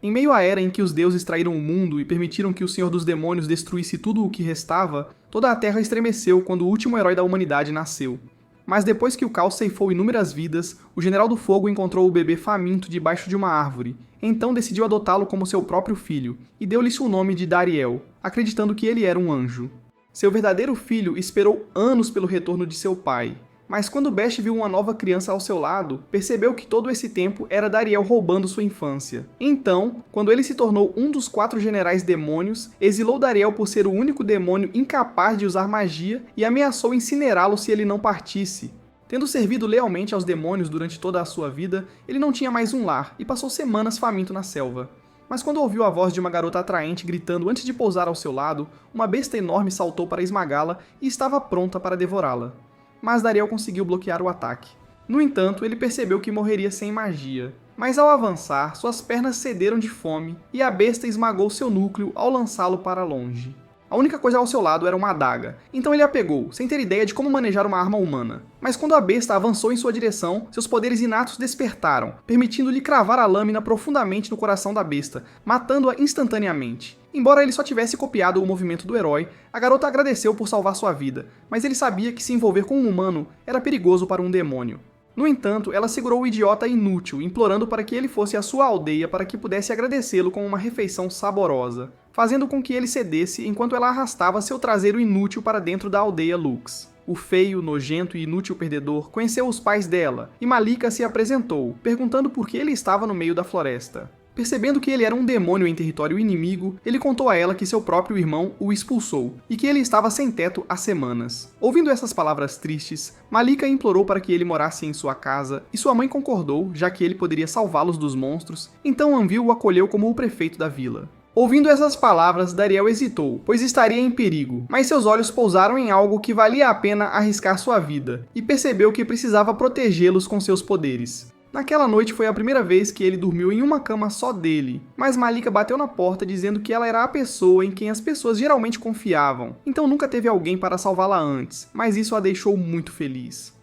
Em meio à era em que os deuses traíram o mundo e permitiram que o Senhor dos Demônios destruísse tudo o que restava, toda a Terra estremeceu quando o último herói da humanidade nasceu. Mas depois que o caos ceifou inúmeras vidas, o General do Fogo encontrou o bebê faminto debaixo de uma árvore, então decidiu adotá-lo como seu próprio filho, e deu-lhe o nome de Dariel, acreditando que ele era um anjo. Seu verdadeiro filho esperou anos pelo retorno de seu pai, mas quando Best viu uma nova criança ao seu lado, percebeu que todo esse tempo era Dariel roubando sua infância. Então, quando ele se tornou um dos 4 generais demônios, exilou Dariel por ser o único demônio incapaz de usar magia e ameaçou incinerá-lo se ele não partisse. Tendo servido lealmente aos demônios durante toda a sua vida, ele não tinha mais um lar e passou semanas faminto na selva. Mas quando ouviu a voz de uma garota atraente gritando antes de pousar ao seu lado, uma besta enorme saltou para esmagá-la e estava pronta para devorá-la. Mas Dariel conseguiu bloquear o ataque. No entanto, ele percebeu que morreria sem magia. Mas ao avançar, suas pernas cederam de fome e a besta esmagou seu núcleo ao lançá-lo para longe. A única coisa ao seu lado era uma adaga, então ele a pegou, sem ter ideia de como manejar uma arma humana. Mas quando a besta avançou em sua direção, seus poderes inatos despertaram, permitindo-lhe cravar a lâmina profundamente no coração da besta, matando-a instantaneamente. Embora ele só tivesse copiado o movimento do herói, a garota agradeceu por salvar sua vida, mas ele sabia que se envolver com um humano era perigoso para um demônio. No entanto, ela segurou o idiota inútil, implorando para que ele fosse à sua aldeia para que pudesse agradecê-lo com uma refeição saborosa, fazendo com que ele cedesse enquanto ela arrastava seu traseiro inútil para dentro da aldeia Lux. O feio, nojento e inútil perdedor conheceu os pais dela, e Malika se apresentou, perguntando por que ele estava no meio da floresta. Percebendo que ele era um demônio em território inimigo, ele contou a ela que seu próprio irmão o expulsou, e que ele estava sem teto há semanas. Ouvindo essas palavras tristes, Malika implorou para que ele morasse em sua casa, e sua mãe concordou, já que ele poderia salvá-los dos monstros, então Anvil o acolheu como o prefeito da vila. Ouvindo essas palavras, Dariel hesitou, pois estaria em perigo, mas seus olhos pousaram em algo que valia a pena arriscar sua vida, e percebeu que precisava protegê-los com seus poderes. Naquela noite foi a primeira vez que ele dormiu em uma cama só dele, mas Malika bateu na porta dizendo que ela era a pessoa em quem as pessoas geralmente confiavam, então nunca teve alguém para salvá-la antes, mas isso a deixou muito feliz.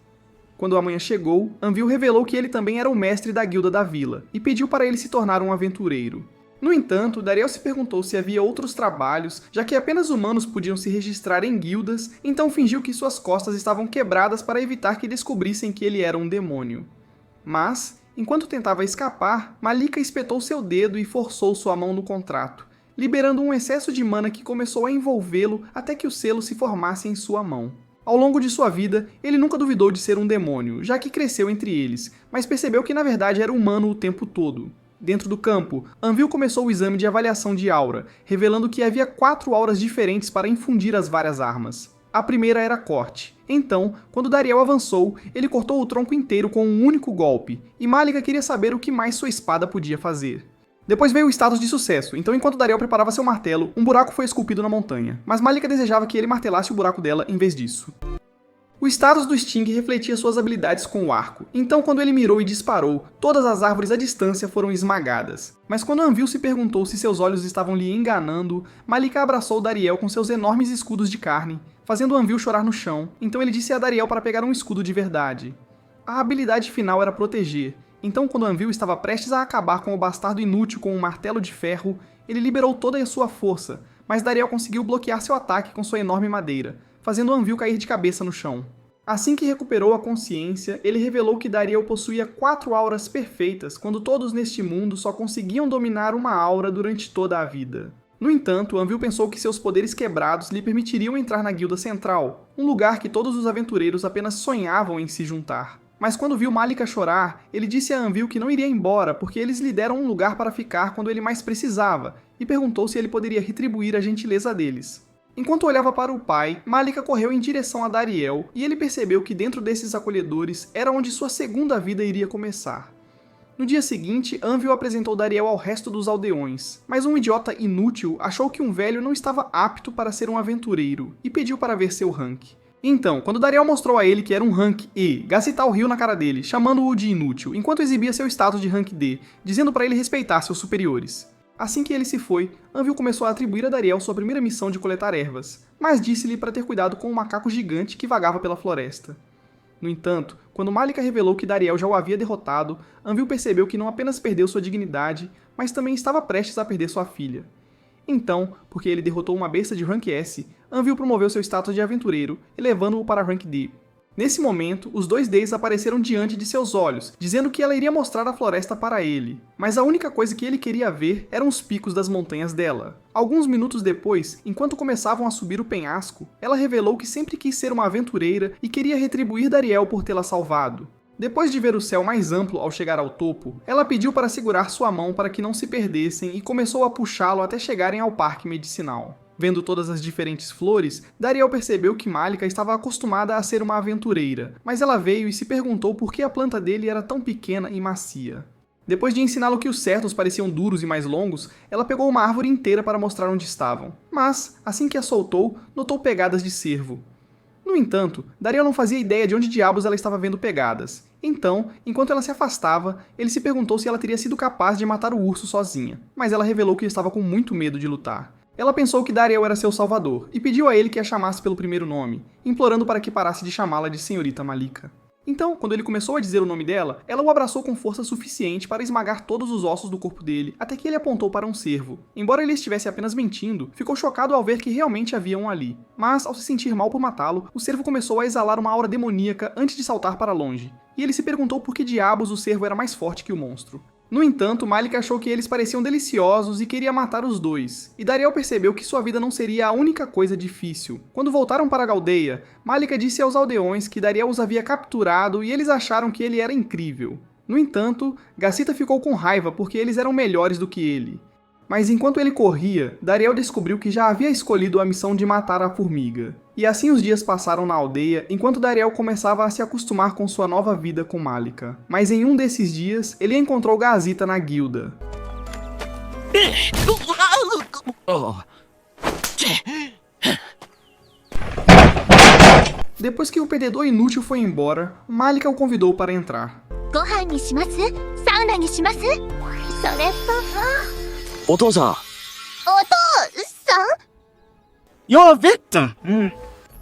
Quando a manhã chegou, Anvil revelou que ele também era o mestre da guilda da vila, e pediu para ele se tornar um aventureiro. No entanto, Dariel se perguntou se havia outros trabalhos, já que apenas humanos podiam se registrar em guildas, então fingiu que suas costas estavam quebradas para evitar que descobrissem que ele era um demônio. Mas, enquanto tentava escapar, Malika espetou seu dedo e forçou sua mão no contrato, liberando um excesso de mana que começou a envolvê-lo até que o selo se formasse em sua mão. Ao longo de sua vida, ele nunca duvidou de ser um demônio, já que cresceu entre eles, mas percebeu que na verdade era humano o tempo todo. Dentro do campo, Anvil começou o exame de avaliação de aura, revelando que havia 4 auras diferentes para infundir as várias armas. A primeira era corte. Então, quando Dariel avançou, ele cortou o tronco inteiro com um único golpe, e Malika queria saber o que mais sua espada podia fazer. Depois veio o status de sucesso, então enquanto Dariel preparava seu martelo, um buraco foi esculpido na montanha, mas Malika desejava que ele martelasse o buraco dela em vez disso. O status do Sting refletia suas habilidades com o arco, então quando ele mirou e disparou, todas as árvores à distância foram esmagadas. Mas quando Anvil se perguntou se seus olhos estavam lhe enganando, Malika abraçou Dariel com seus enormes escudos de carne, fazendo Anvil chorar no chão, então ele disse a Dariel para pegar um escudo de verdade. A habilidade final era proteger, então quando Anvil estava prestes a acabar com o bastardo inútil com um martelo de ferro, ele liberou toda a sua força, mas Dariel conseguiu bloquear seu ataque com sua enorme madeira, fazendo Anvil cair de cabeça no chão. Assim que recuperou a consciência, ele revelou que Dariel possuía 4 auras perfeitas, quando todos neste mundo só conseguiam dominar uma aura durante toda a vida. No entanto, Anvil pensou que seus poderes quebrados lhe permitiriam entrar na Guilda Central, um lugar que todos os aventureiros apenas sonhavam em se juntar. Mas quando viu Malika chorar, ele disse a Anvil que não iria embora porque eles lhe deram um lugar para ficar quando ele mais precisava, e perguntou se ele poderia retribuir a gentileza deles. Enquanto olhava para o pai, Malika correu em direção a Dariel, e ele percebeu que dentro desses acolhedores era onde sua segunda vida iria começar. No dia seguinte, Anvil apresentou Dariel ao resto dos aldeões, mas um idiota inútil achou que um velho não estava apto para ser um aventureiro, e pediu para ver seu rank. Então, quando Dariel mostrou a ele que era um rank E, Gacital riu na cara dele, chamando-o de inútil, enquanto exibia seu status de rank D, dizendo para ele respeitar seus superiores. Assim que ele se foi, Anvil começou a atribuir a Dariel sua primeira missão de coletar ervas, mas disse-lhe para ter cuidado com um macaco gigante que vagava pela floresta. No entanto, quando Malika revelou que Dariel já o havia derrotado, Anvil percebeu que não apenas perdeu sua dignidade, mas também estava prestes a perder sua filha. Então, porque ele derrotou uma besta de Rank S, Anvil promoveu seu status de aventureiro, elevando-o para Rank D. Nesse momento, os dois Ds apareceram diante de seus olhos, dizendo que ela iria mostrar a floresta para ele, mas a única coisa que ele queria ver eram os picos das montanhas dela. Alguns minutos depois, enquanto começavam a subir o penhasco, ela revelou que sempre quis ser uma aventureira e queria retribuir Dariel por tê-la salvado. Depois de ver o céu mais amplo ao chegar ao topo, ela pediu para segurar sua mão para que não se perdessem e começou a puxá-lo até chegarem ao parque medicinal. Vendo todas as diferentes flores, Dariel percebeu que Malika estava acostumada a ser uma aventureira, mas ela veio e se perguntou por que a planta dele era tão pequena e macia. Depois de ensiná-lo que os certos pareciam duros e mais longos, ela pegou uma árvore inteira para mostrar onde estavam, mas, assim que a soltou, notou pegadas de cervo. No entanto, Dariel não fazia ideia de onde diabos ela estava vendo pegadas. Então, enquanto ela se afastava, ele se perguntou se ela teria sido capaz de matar o urso sozinha, mas ela revelou que estava com muito medo de lutar. Ela pensou que Dariel era seu salvador e pediu a ele que a chamasse pelo primeiro nome, implorando para que parasse de chamá-la de Senhorita Malika. Então, quando ele começou a dizer o nome dela, ela o abraçou com força suficiente para esmagar todos os ossos do corpo dele, até que ele apontou para um cervo. Embora ele estivesse apenas mentindo, ficou chocado ao ver que realmente havia um ali. Mas, ao se sentir mal por matá-lo, o cervo começou a exalar uma aura demoníaca antes de saltar para longe. E ele se perguntou por que diabos o cervo era mais forte que o monstro. No entanto, Malika achou que eles pareciam deliciosos e queria matar os dois, e Dariel percebeu que sua vida não seria a única coisa difícil. Quando voltaram para a aldeia, Malika disse aos aldeões que Dariel os havia capturado e eles acharam que ele era incrível. No entanto, Gacita ficou com raiva porque eles eram melhores do que ele. Mas enquanto ele corria, Dariel descobriu que já havia escolhido a missão de matar a formiga. E assim os dias passaram na aldeia, enquanto Dariel começava a se acostumar com sua nova vida com Malika. Mas em um desses dias, ele encontrou Gazita na guilda. Depois que o perdedor inútil foi embora, Malika o convidou para entrar.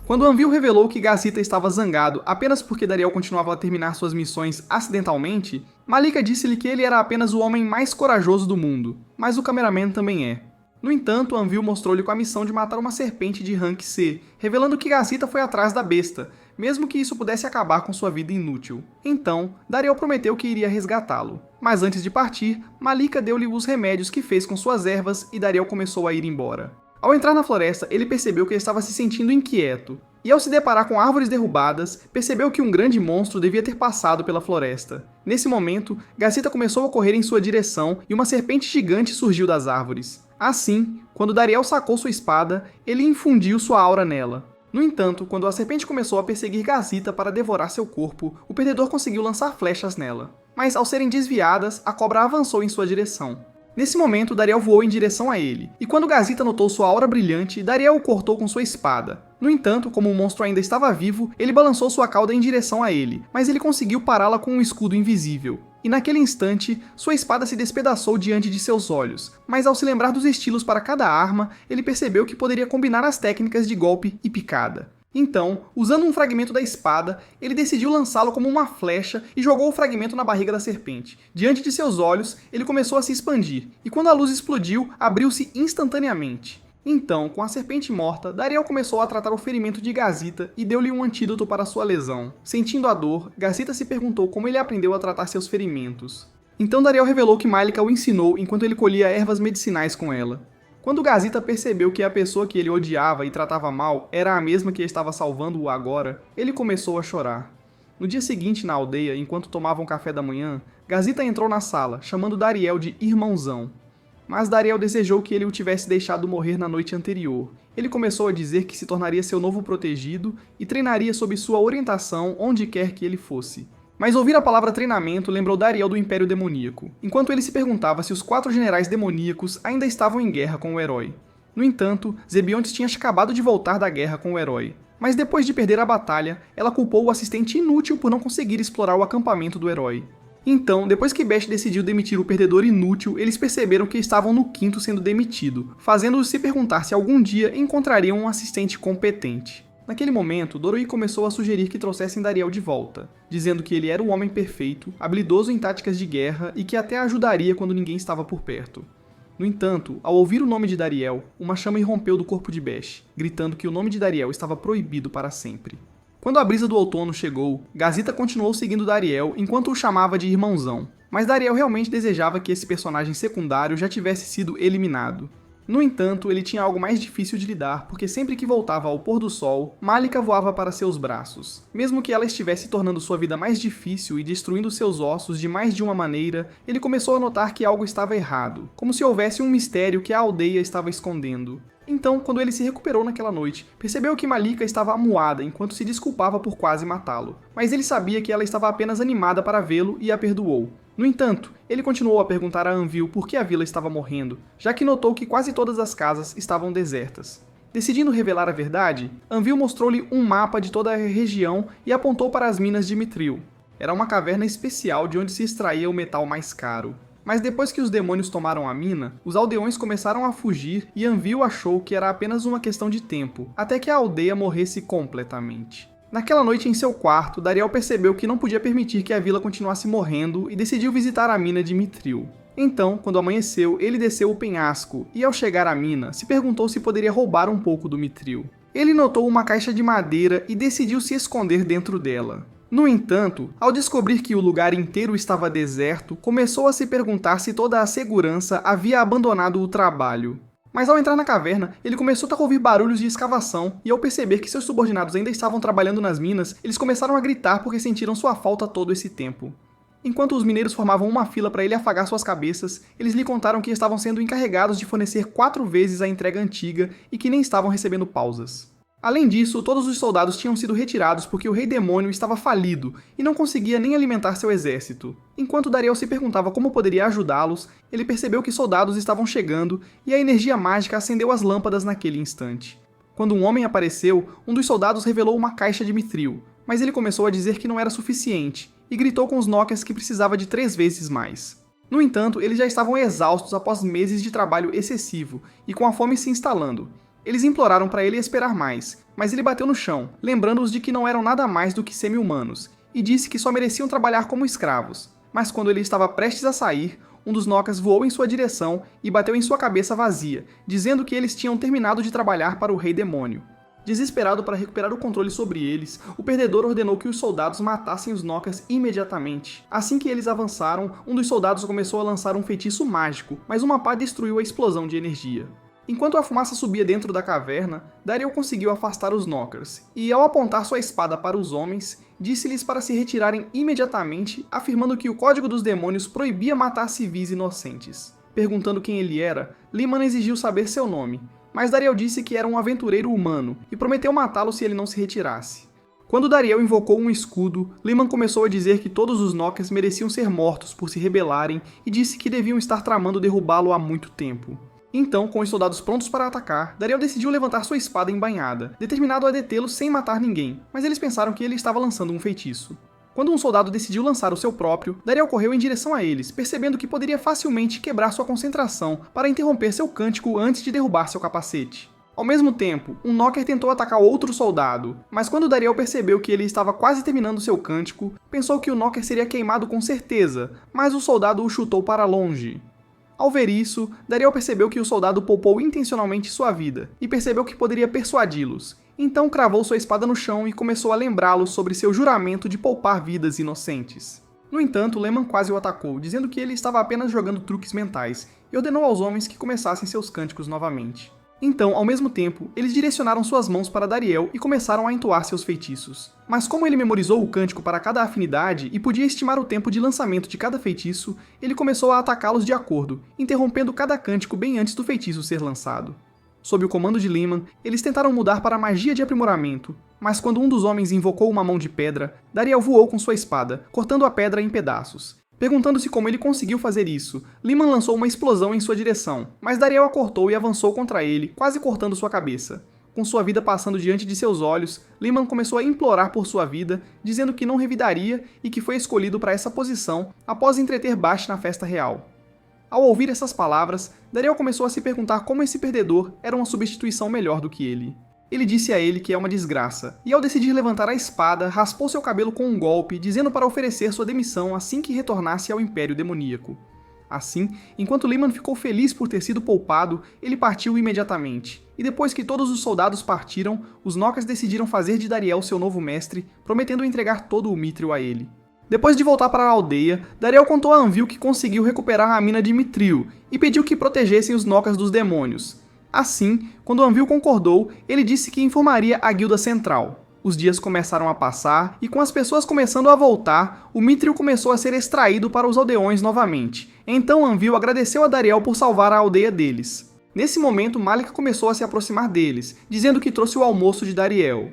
Quando Anvil revelou que Gacita estava zangado apenas porque Dariel continuava a terminar suas missões acidentalmente, Malika disse-lhe que ele era apenas o homem mais corajoso do mundo, mas o cameraman também é. No entanto, Anvil mostrou-lhe com a missão de matar uma serpente de rank C, revelando que Gacita foi atrás da besta, mesmo que isso pudesse acabar com sua vida inútil. Então, Dariel prometeu que iria resgatá-lo. Mas antes de partir, Malika deu-lhe os remédios que fez com suas ervas e Dariel começou a ir embora. Ao entrar na floresta, ele percebeu que ele estava se sentindo inquieto, e ao se deparar com árvores derrubadas, percebeu que um grande monstro devia ter passado pela floresta. Nesse momento, Gacita começou a correr em sua direção e uma serpente gigante surgiu das árvores. Assim, quando Dariel sacou sua espada, ele infundiu sua aura nela. No entanto, quando a serpente começou a perseguir Gacita para devorar seu corpo, o perdedor conseguiu lançar flechas nela. Mas ao serem desviadas, a cobra avançou em sua direção. Nesse momento, Dariel voou em direção a ele, e quando Gacita notou sua aura brilhante, Dariel o cortou com sua espada. No entanto, como o monstro ainda estava vivo, ele balançou sua cauda em direção a ele, mas ele conseguiu pará-la com um escudo invisível. E naquele instante, sua espada se despedaçou diante de seus olhos, mas ao se lembrar dos estilos para cada arma, ele percebeu que poderia combinar as técnicas de golpe e picada. Então, usando um fragmento da espada, ele decidiu lançá-lo como uma flecha e jogou o fragmento na barriga da serpente. Diante de seus olhos, ele começou a se expandir, e quando a luz explodiu, abriu-se instantaneamente. Então, com a serpente morta, Dariel começou a tratar o ferimento de Gacita e deu-lhe um antídoto para sua lesão. Sentindo a dor, Gacita se perguntou como ele aprendeu a tratar seus ferimentos. Então Dariel revelou que Malika o ensinou enquanto ele colhia ervas medicinais com ela. Quando Gacita percebeu que a pessoa que ele odiava e tratava mal era a mesma que estava salvando-o agora, ele começou a chorar. No dia seguinte, na aldeia, enquanto tomavam café da manhã, Gacita entrou na sala, chamando Dariel de irmãozão. Mas Dariel desejou que ele o tivesse deixado morrer na noite anterior. Ele começou a dizer que se tornaria seu novo protegido e treinaria sob sua orientação onde quer que ele fosse. Mas ouvir a palavra treinamento lembrou Dariel do Império Demoníaco, enquanto ele se perguntava se os 4 generais demoníacos ainda estavam em guerra com o herói. No entanto, Zebiontes tinha acabado de voltar da guerra com o herói. Mas depois de perder a batalha, ela culpou o assistente inútil por não conseguir explorar o acampamento do herói. Então, depois que Bash decidiu demitir o perdedor inútil, eles perceberam que estavam no quinto sendo demitido, fazendo-os se perguntar se algum dia encontrariam um assistente competente. Naquele momento, Doroi começou a sugerir que trouxessem Dariel de volta, dizendo que ele era o homem perfeito, habilidoso em táticas de guerra e que até ajudaria quando ninguém estava por perto. No entanto, ao ouvir o nome de Dariel, uma chama irrompeu do corpo de Bash, gritando que o nome de Dariel estava proibido para sempre. Quando a brisa do outono chegou, Gazita continuou seguindo Dariel enquanto o chamava de irmãozão, mas Dariel realmente desejava que esse personagem secundário já tivesse sido eliminado. No entanto, ele tinha algo mais difícil de lidar, porque sempre que voltava ao pôr do sol, Malika voava para seus braços. Mesmo que ela estivesse tornando sua vida mais difícil e destruindo seus ossos de mais de uma maneira, ele começou a notar que algo estava errado, como se houvesse um mistério que a aldeia estava escondendo. Então, quando ele se recuperou naquela noite, percebeu que Malika estava amuada enquanto se desculpava por quase matá-lo, mas ele sabia que ela estava apenas animada para vê-lo e a perdoou. No entanto, ele continuou a perguntar a Anvil por que a vila estava morrendo, já que notou que quase todas as casas estavam desertas. Decidindo revelar a verdade, Anvil mostrou-lhe um mapa de toda a região e apontou para as minas de Mithril. Era uma caverna especial de onde se extraía o metal mais caro. Mas depois que os demônios tomaram a mina, os aldeões começaram a fugir e Anvil achou que era apenas uma questão de tempo, até que a aldeia morresse completamente. Naquela noite em seu quarto, Dariel percebeu que não podia permitir que a vila continuasse morrendo e decidiu visitar a mina de Mithril. Então, quando amanheceu, ele desceu o penhasco e, ao chegar à mina, se perguntou se poderia roubar um pouco do Mithril. Ele notou uma caixa de madeira e decidiu se esconder dentro dela. No entanto, ao descobrir que o lugar inteiro estava deserto, começou a se perguntar se toda a segurança havia abandonado o trabalho. Mas ao entrar na caverna, ele começou a ouvir barulhos de escavação, e ao perceber que seus subordinados ainda estavam trabalhando nas minas, eles começaram a gritar porque sentiram sua falta todo esse tempo. Enquanto os mineiros formavam uma fila para ele afagar suas cabeças, eles lhe contaram que estavam sendo encarregados de fornecer 4 vezes a entrega antiga e que nem estavam recebendo pausas. Além disso, todos os soldados tinham sido retirados porque o Rei Demônio estava falido e não conseguia nem alimentar seu exército. Enquanto Dariel se perguntava como poderia ajudá-los, ele percebeu que soldados estavam chegando e a energia mágica acendeu as lâmpadas naquele instante. Quando um homem apareceu, um dos soldados revelou uma caixa de Mithril, mas ele começou a dizer que não era suficiente e gritou com os Knockers que precisava de 3 vezes mais. No entanto, eles já estavam exaustos após meses de trabalho excessivo e com a fome se instalando. Eles imploraram para ele esperar mais, mas ele bateu no chão, lembrando-os de que não eram nada mais do que semi-humanos, e disse que só mereciam trabalhar como escravos. Mas quando ele estava prestes a sair, um dos Knockers voou em sua direção e bateu em sua cabeça vazia, dizendo que eles tinham terminado de trabalhar para o Rei Demônio. Desesperado para recuperar o controle sobre eles, o perdedor ordenou que os soldados matassem os Knockers imediatamente. Assim que eles avançaram, um dos soldados começou a lançar um feitiço mágico, mas uma pá destruiu a explosão de energia. Enquanto a fumaça subia dentro da caverna, Dariel conseguiu afastar os Knockers, e ao apontar sua espada para os homens, disse-lhes para se retirarem imediatamente, afirmando que o Código dos Demônios proibia matar civis inocentes. Perguntando quem ele era, Leman exigiu saber seu nome, mas Dariel disse que era um aventureiro humano, e prometeu matá-lo se ele não se retirasse. Quando Dariel invocou um escudo, Leman começou a dizer que todos os Knockers mereciam ser mortos por se rebelarem e disse que deviam estar tramando derrubá-lo há muito tempo. Então, com os soldados prontos para atacar, Dariel decidiu levantar sua espada embainhada, determinado a detê-lo sem matar ninguém, mas eles pensaram que ele estava lançando um feitiço. Quando um soldado decidiu lançar o seu próprio, Dariel correu em direção a eles, percebendo que poderia facilmente quebrar sua concentração para interromper seu cântico antes de derrubar seu capacete. Ao mesmo tempo, um Knocker tentou atacar outro soldado, mas quando Dariel percebeu que ele estava quase terminando seu cântico, pensou que o Knocker seria queimado com certeza, mas o soldado o chutou para longe. Ao ver isso, Dariel percebeu que o soldado poupou intencionalmente sua vida, e percebeu que poderia persuadi-los. Então cravou sua espada no chão e começou a lembrá-los sobre seu juramento de poupar vidas inocentes. No entanto, Leman quase o atacou, dizendo que ele estava apenas jogando truques mentais, e ordenou aos homens que começassem seus cânticos novamente. Então, ao mesmo tempo, eles direcionaram suas mãos para Dariel e começaram a entoar seus feitiços. Mas como ele memorizou o cântico para cada afinidade e podia estimar o tempo de lançamento de cada feitiço, ele começou a atacá-los de acordo, interrompendo cada cântico bem antes do feitiço ser lançado. Sob o comando de Leman, eles tentaram mudar para a magia de aprimoramento, mas quando um dos homens invocou uma mão de pedra, Dariel voou com sua espada, cortando a pedra em pedaços. Perguntando-se como ele conseguiu fazer isso, Leman lançou uma explosão em sua direção, mas Dariel a cortou e avançou contra ele, quase cortando sua cabeça. Com sua vida passando diante de seus olhos, Leman começou a implorar por sua vida, dizendo que não revidaria e que foi escolhido para essa posição após entreter Bash na festa real. Ao ouvir essas palavras, Dariel começou a se perguntar como esse perdedor era uma substituição melhor do que ele. Ele disse a ele que é uma desgraça, e ao decidir levantar a espada, raspou seu cabelo com um golpe, dizendo para oferecer sua demissão assim que retornasse ao Império Demoníaco. Assim, enquanto Lehman ficou feliz por ter sido poupado, ele partiu imediatamente. E depois que todos os soldados partiram, os Nokas decidiram fazer de Dariel seu novo mestre, prometendo entregar todo o Mithril a ele. Depois de voltar para a aldeia, Dariel contou a Anvil que conseguiu recuperar a mina de Mithril e pediu que protegessem os Nokas dos demônios. Assim, quando Anvil concordou, ele disse que informaria a Guilda Central. Os dias começaram a passar, e com as pessoas começando a voltar, o Mithril começou a ser extraído para os aldeões novamente. Então Anvil agradeceu a Dariel por salvar a aldeia deles. Nesse momento, Malika começou a se aproximar deles, dizendo que trouxe o almoço de Dariel.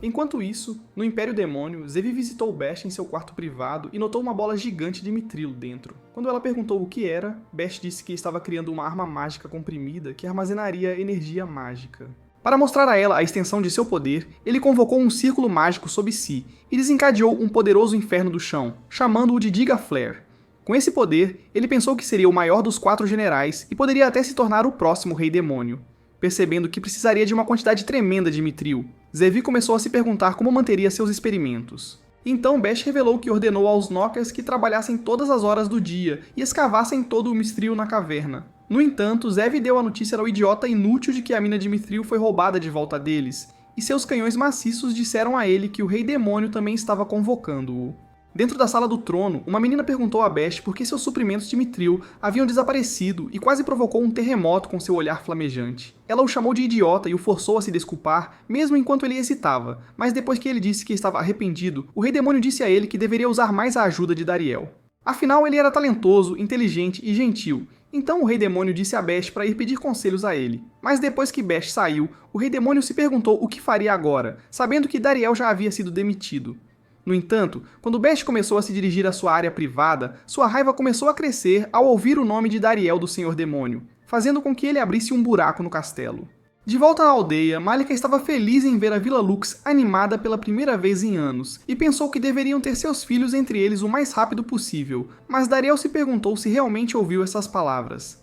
Enquanto isso, no Império Demônio, Zevi visitou Bash em seu quarto privado e notou uma bola gigante de Mithril dentro. Quando ela perguntou o que era, Bash disse que estava criando uma arma mágica comprimida que armazenaria energia mágica. Para mostrar a ela a extensão de seu poder, ele convocou um círculo mágico sob si e desencadeou um poderoso inferno do chão, chamando-o de Giga Flare. Com esse poder, ele pensou que seria o maior dos 4 generais e poderia até se tornar o próximo Rei Demônio. Percebendo que precisaria de uma quantidade tremenda de Mithril, Zevi começou a se perguntar como manteria seus experimentos. Então Bash revelou que ordenou aos Nokas que trabalhassem todas as horas do dia e escavassem todo o Mithril na caverna. No entanto, Zevi deu a notícia ao idiota inútil de que a mina de Mithril foi roubada de volta deles, e seus canhões maciços disseram a ele que o Rei Demônio também estava convocando-o. Dentro da sala do trono, uma menina perguntou a Bash por que seus suprimentos de Mithril haviam desaparecido e quase provocou um terremoto com seu olhar flamejante. Ela o chamou de idiota e o forçou a se desculpar, mesmo enquanto ele hesitava, mas depois que ele disse que estava arrependido, o Rei Demônio disse a ele que deveria usar mais a ajuda de Dariel. Afinal, ele era talentoso, inteligente e gentil, então o Rei Demônio disse a Bash para ir pedir conselhos a ele. Mas depois que Bash saiu, o Rei Demônio se perguntou o que faria agora, sabendo que Dariel já havia sido demitido. No entanto, quando Bash começou a se dirigir à sua área privada, sua raiva começou a crescer ao ouvir o nome de Dariel do Senhor Demônio, fazendo com que ele abrisse um buraco no castelo. De volta à aldeia, Malika estava feliz em ver a Vila Lux animada pela primeira vez em anos, e pensou que deveriam ter seus filhos entre eles o mais rápido possível, mas Dariel se perguntou se realmente ouviu essas palavras.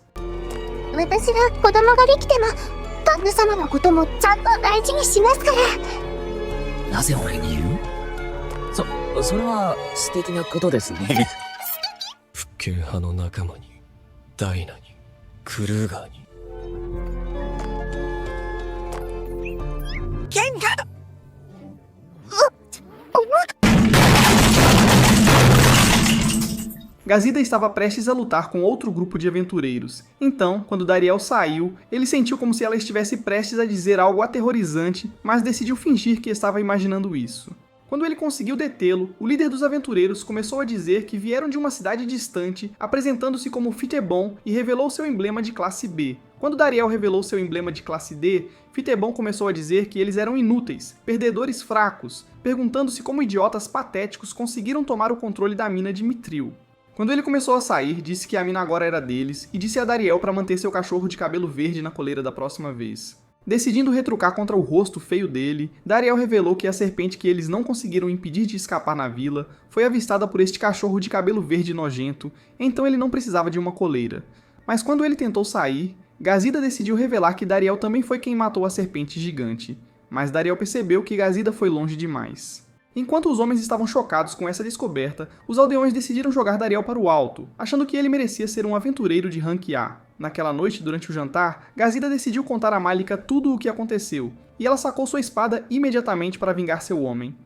Gazida estava prestes a lutar com outro grupo de aventureiros. Então, quando Dariel saiu, ele sentiu como se ela estivesse prestes a dizer algo aterrorizante, mas decidiu fingir que estava imaginando isso. Quando ele conseguiu detê-lo, o líder dos aventureiros começou a dizer que vieram de uma cidade distante, apresentando-se como Fitebon e revelou seu emblema de classe B. Quando Dariel revelou seu emblema de classe D, Fitebon começou a dizer que eles eram inúteis, perdedores fracos, perguntando-se como idiotas patéticos conseguiram tomar o controle da mina de Mithril. Quando ele começou a sair, disse que a mina agora era deles e disse a Dariel para manter seu cachorro de cabelo verde na coleira da próxima vez. Decidindo retrucar contra o rosto feio dele, Dariel revelou que a serpente que eles não conseguiram impedir de escapar na vila foi avistada por este cachorro de cabelo verde nojento, então ele não precisava de uma coleira. Mas quando ele tentou sair, Gazida decidiu revelar que Dariel também foi quem matou a serpente gigante, mas Dariel percebeu que Gazida foi longe demais. Enquanto os homens estavam chocados com essa descoberta, os aldeões decidiram jogar Dariel para o alto, achando que ele merecia ser um aventureiro de rank A. Naquela noite, durante o jantar, Gazida decidiu contar a Malika tudo o que aconteceu, e ela sacou sua espada imediatamente para vingar seu homem.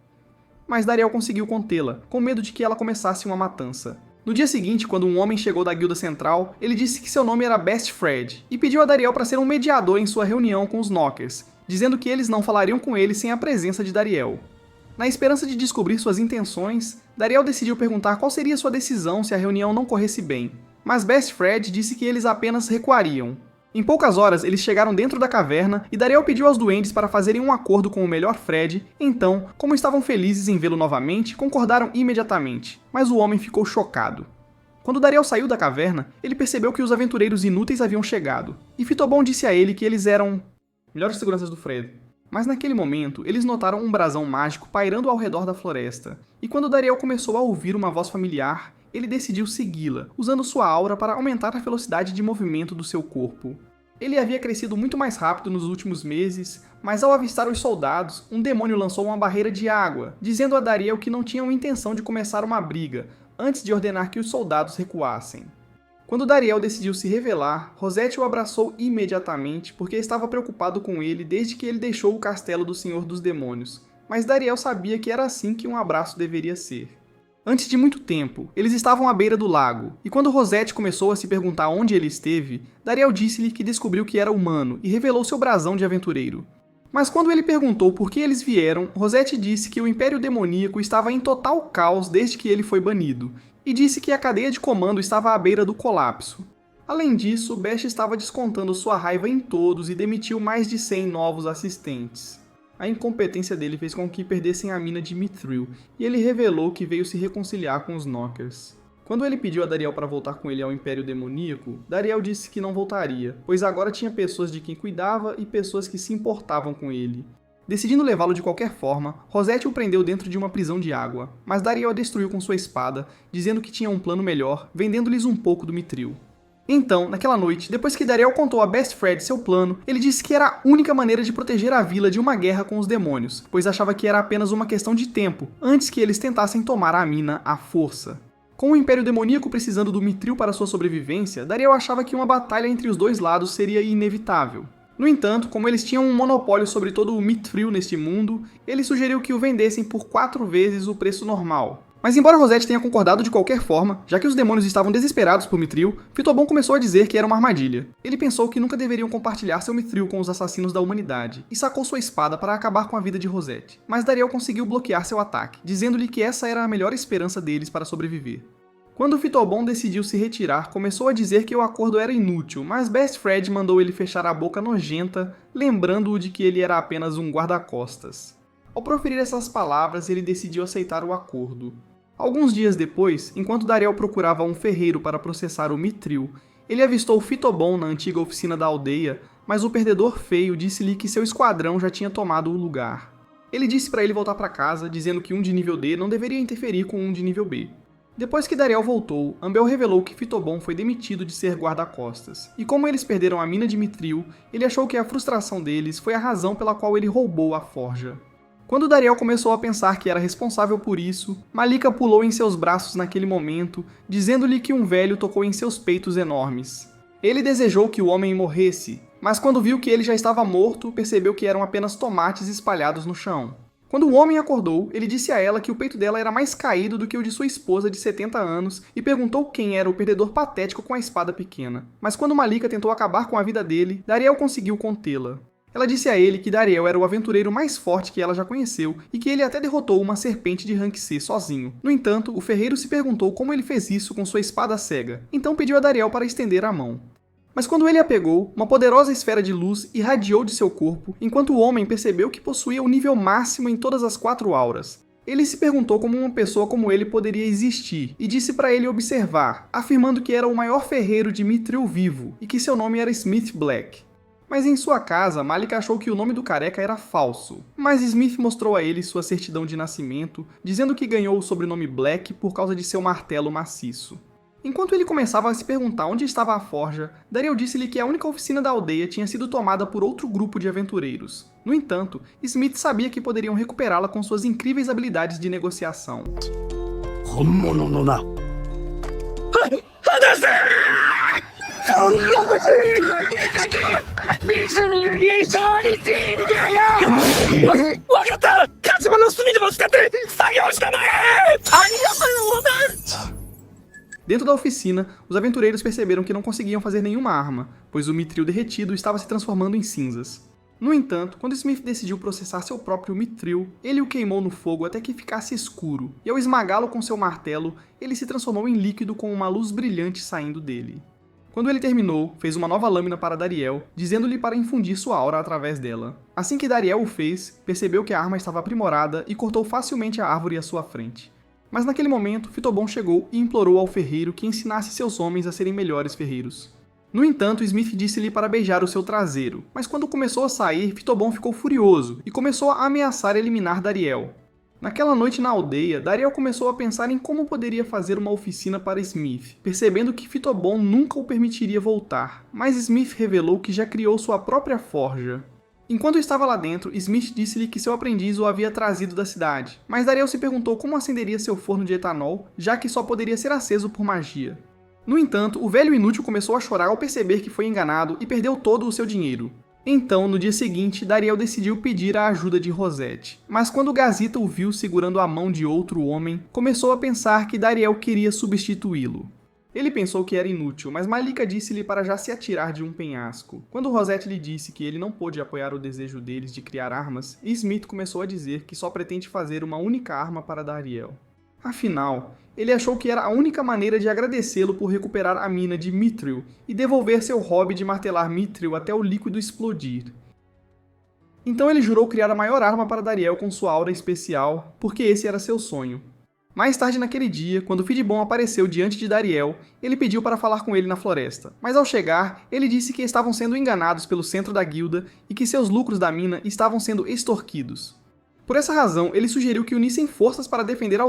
Mas Dariel conseguiu contê-la, com medo de que ela começasse uma matança. No dia seguinte, quando um homem chegou da guilda central, ele disse que seu nome era Best Fred, e pediu a Dariel para ser um mediador em sua reunião com os Knockers, dizendo que eles não falariam com ele sem a presença de Dariel. Na esperança de descobrir suas intenções, Dariel decidiu perguntar qual seria sua decisão se a reunião não corresse bem. Mas Best Fred disse que eles apenas recuariam. Em poucas horas, eles chegaram dentro da caverna e Dariel pediu aos duendes para fazerem um acordo com o melhor Fred, então, como estavam felizes em vê-lo novamente, concordaram imediatamente, mas o homem ficou chocado. Quando Dariel saiu da caverna, ele percebeu que os aventureiros inúteis haviam chegado, e Fitobon disse a ele que eles eram melhores seguranças do Fred. Mas naquele momento, eles notaram um brasão mágico pairando ao redor da floresta, e quando Dariel começou a ouvir uma voz familiar, ele decidiu segui-la, usando sua aura para aumentar a velocidade de movimento do seu corpo. Ele havia crescido muito mais rápido nos últimos meses, mas ao avistar os soldados, um demônio lançou uma barreira de água, dizendo a Dariel que não tinham intenção de começar uma briga, antes de ordenar que os soldados recuassem. Quando Dariel decidiu se revelar, Rosette o abraçou imediatamente porque estava preocupado com ele desde que ele deixou o castelo do Senhor dos Demônios, mas Dariel sabia que era assim que um abraço deveria ser. Antes de muito tempo, eles estavam à beira do lago, e quando Rosette começou a se perguntar onde ele esteve, Dariel disse-lhe que descobriu que era humano e revelou seu brasão de aventureiro. Mas quando ele perguntou por que eles vieram, Rosette disse que o Império Demoníaco estava em total caos desde que ele foi banido, e disse que a cadeia de comando estava à beira do colapso. Além disso, Bash estava descontando sua raiva em todos e demitiu mais de 100 novos assistentes. A incompetência dele fez com que perdessem a mina de Mithril, e ele revelou que veio se reconciliar com os Knockers. Quando ele pediu a Dariel para voltar com ele ao Império Demoníaco, Dariel disse que não voltaria, pois agora tinha pessoas de quem cuidava e pessoas que se importavam com ele. Decidindo levá-lo de qualquer forma, Rosette o prendeu dentro de uma prisão de água, mas Dariel a destruiu com sua espada, dizendo que tinha um plano melhor, vendendo-lhes um pouco do Mithril. Então, naquela noite, depois que Dariel contou a Best Fred seu plano, ele disse que era a única maneira de proteger a vila de uma guerra com os demônios, pois achava que era apenas uma questão de tempo, antes que eles tentassem tomar a mina à força. Com o Império Demoníaco precisando do Mithril para sua sobrevivência, Dariel achava que uma batalha entre os dois lados seria inevitável. No entanto, como eles tinham um monopólio sobre todo o Mithril neste mundo, ele sugeriu que o vendessem por 4 vezes o preço normal. Mas embora Rosette tenha concordado de qualquer forma, já que os demônios estavam desesperados por Mithril, Fitobon começou a dizer que era uma armadilha. Ele pensou que nunca deveriam compartilhar seu Mithril com os assassinos da humanidade, e sacou sua espada para acabar com a vida de Rosette. Mas Dariel conseguiu bloquear seu ataque, dizendo-lhe que essa era a melhor esperança deles para sobreviver. Quando Fitobon decidiu se retirar, começou a dizer que o acordo era inútil, mas Best Fred mandou ele fechar a boca nojenta, lembrando-o de que ele era apenas um guarda-costas. Ao proferir essas palavras, ele decidiu aceitar o acordo. Alguns dias depois, enquanto Dariel procurava um ferreiro para processar o Mithril, ele avistou Fitobon na antiga oficina da aldeia, mas o perdedor feio disse-lhe que seu esquadrão já tinha tomado o lugar. Ele disse para ele voltar para casa, dizendo que um de nível D não deveria interferir com um de nível B. Depois que Dariel voltou, Ambel revelou que Fitobon foi demitido de ser guarda-costas, e como eles perderam a mina de Mithril, ele achou que a frustração deles foi a razão pela qual ele roubou a forja. Quando Dariel começou a pensar que era responsável por isso, Malika pulou em seus braços naquele momento, dizendo-lhe que um velho tocou em seus peitos enormes. Ele desejou que o homem morresse, mas quando viu que ele já estava morto, percebeu que eram apenas tomates espalhados no chão. Quando o homem acordou, ele disse a ela que o peito dela era mais caído do que o de sua esposa de 70 anos e perguntou quem era o perdedor patético com a espada pequena. Mas quando Malika tentou acabar com a vida dele, Dariel conseguiu contê-la. Ela disse a ele que Dariel era o aventureiro mais forte que ela já conheceu e que ele até derrotou uma serpente de rank C sozinho. No entanto, o ferreiro se perguntou como ele fez isso com sua espada cega, então pediu a Dariel para estender a mão. Mas quando ele a pegou, uma poderosa esfera de luz irradiou de seu corpo, enquanto o homem percebeu que possuía o nível máximo em todas as 4 auras. Ele se perguntou como uma pessoa como ele poderia existir, e disse para ele observar, afirmando que era o maior ferreiro de Mithril vivo, e que seu nome era Smith Black. Mas em sua casa, Malika achou que o nome do careca era falso. Mas Smith mostrou a ele sua certidão de nascimento, dizendo que ganhou o sobrenome Black por causa de seu martelo maciço. Enquanto ele começava a se perguntar onde estava a forja, Dariel disse-lhe que a única oficina da aldeia tinha sido tomada por outro grupo de aventureiros. No entanto, Smith sabia que poderiam recuperá-la com suas incríveis habilidades de negociação. Dentro da oficina, os aventureiros perceberam que não conseguiam fazer nenhuma arma, pois o Mithril derretido estava se transformando em cinzas. No entanto, quando Smith decidiu processar seu próprio Mithril, ele o queimou no fogo até que ficasse escuro, e ao esmagá-lo com seu martelo, ele se transformou em líquido com uma luz brilhante saindo dele. Quando ele terminou, fez uma nova lâmina para Dariel, dizendo-lhe para infundir sua aura através dela. Assim que Dariel o fez, percebeu que a arma estava aprimorada e cortou facilmente a árvore à sua frente. Mas naquele momento, Fitobon chegou e implorou ao ferreiro que ensinasse seus homens a serem melhores ferreiros. No entanto, Smith disse-lhe para beijar o seu traseiro, mas quando começou a sair, Fitobon ficou furioso e começou a ameaçar eliminar Dariel. Naquela noite na aldeia, Dariel começou a pensar em como poderia fazer uma oficina para Smith, percebendo que Fitobon nunca o permitiria voltar, mas Smith revelou que já criou sua própria forja. Enquanto estava lá dentro, Smith disse-lhe que seu aprendiz o havia trazido da cidade, mas Dariel se perguntou como acenderia seu forno de etanol, já que só poderia ser aceso por magia. No entanto, o velho inútil começou a chorar ao perceber que foi enganado e perdeu todo o seu dinheiro. Então, no dia seguinte, Dariel decidiu pedir a ajuda de Rosette. Mas quando Gazita o viu segurando a mão de outro homem, começou a pensar que Dariel queria substituí-lo. Ele pensou que era inútil, mas Malika disse-lhe para já se atirar de um penhasco. Quando Rosette lhe disse que ele não pôde apoiar o desejo deles de criar armas, Smith começou a dizer que só pretende fazer uma única arma para Dariel. Afinal, ele achou que era a única maneira de agradecê-lo por recuperar a mina de Mithril e devolver seu hobby de martelar Mithril até o líquido explodir. Então ele jurou criar a maior arma para Dariel com sua aura especial, porque esse era seu sonho. Mais tarde naquele dia, quando Fidibon apareceu diante de Dariel, ele pediu para falar com ele na floresta, mas ao chegar, ele disse que estavam sendo enganados pelo centro da guilda e que seus lucros da mina estavam sendo extorquidos. Por essa razão, ele sugeriu que unissem forças para defender a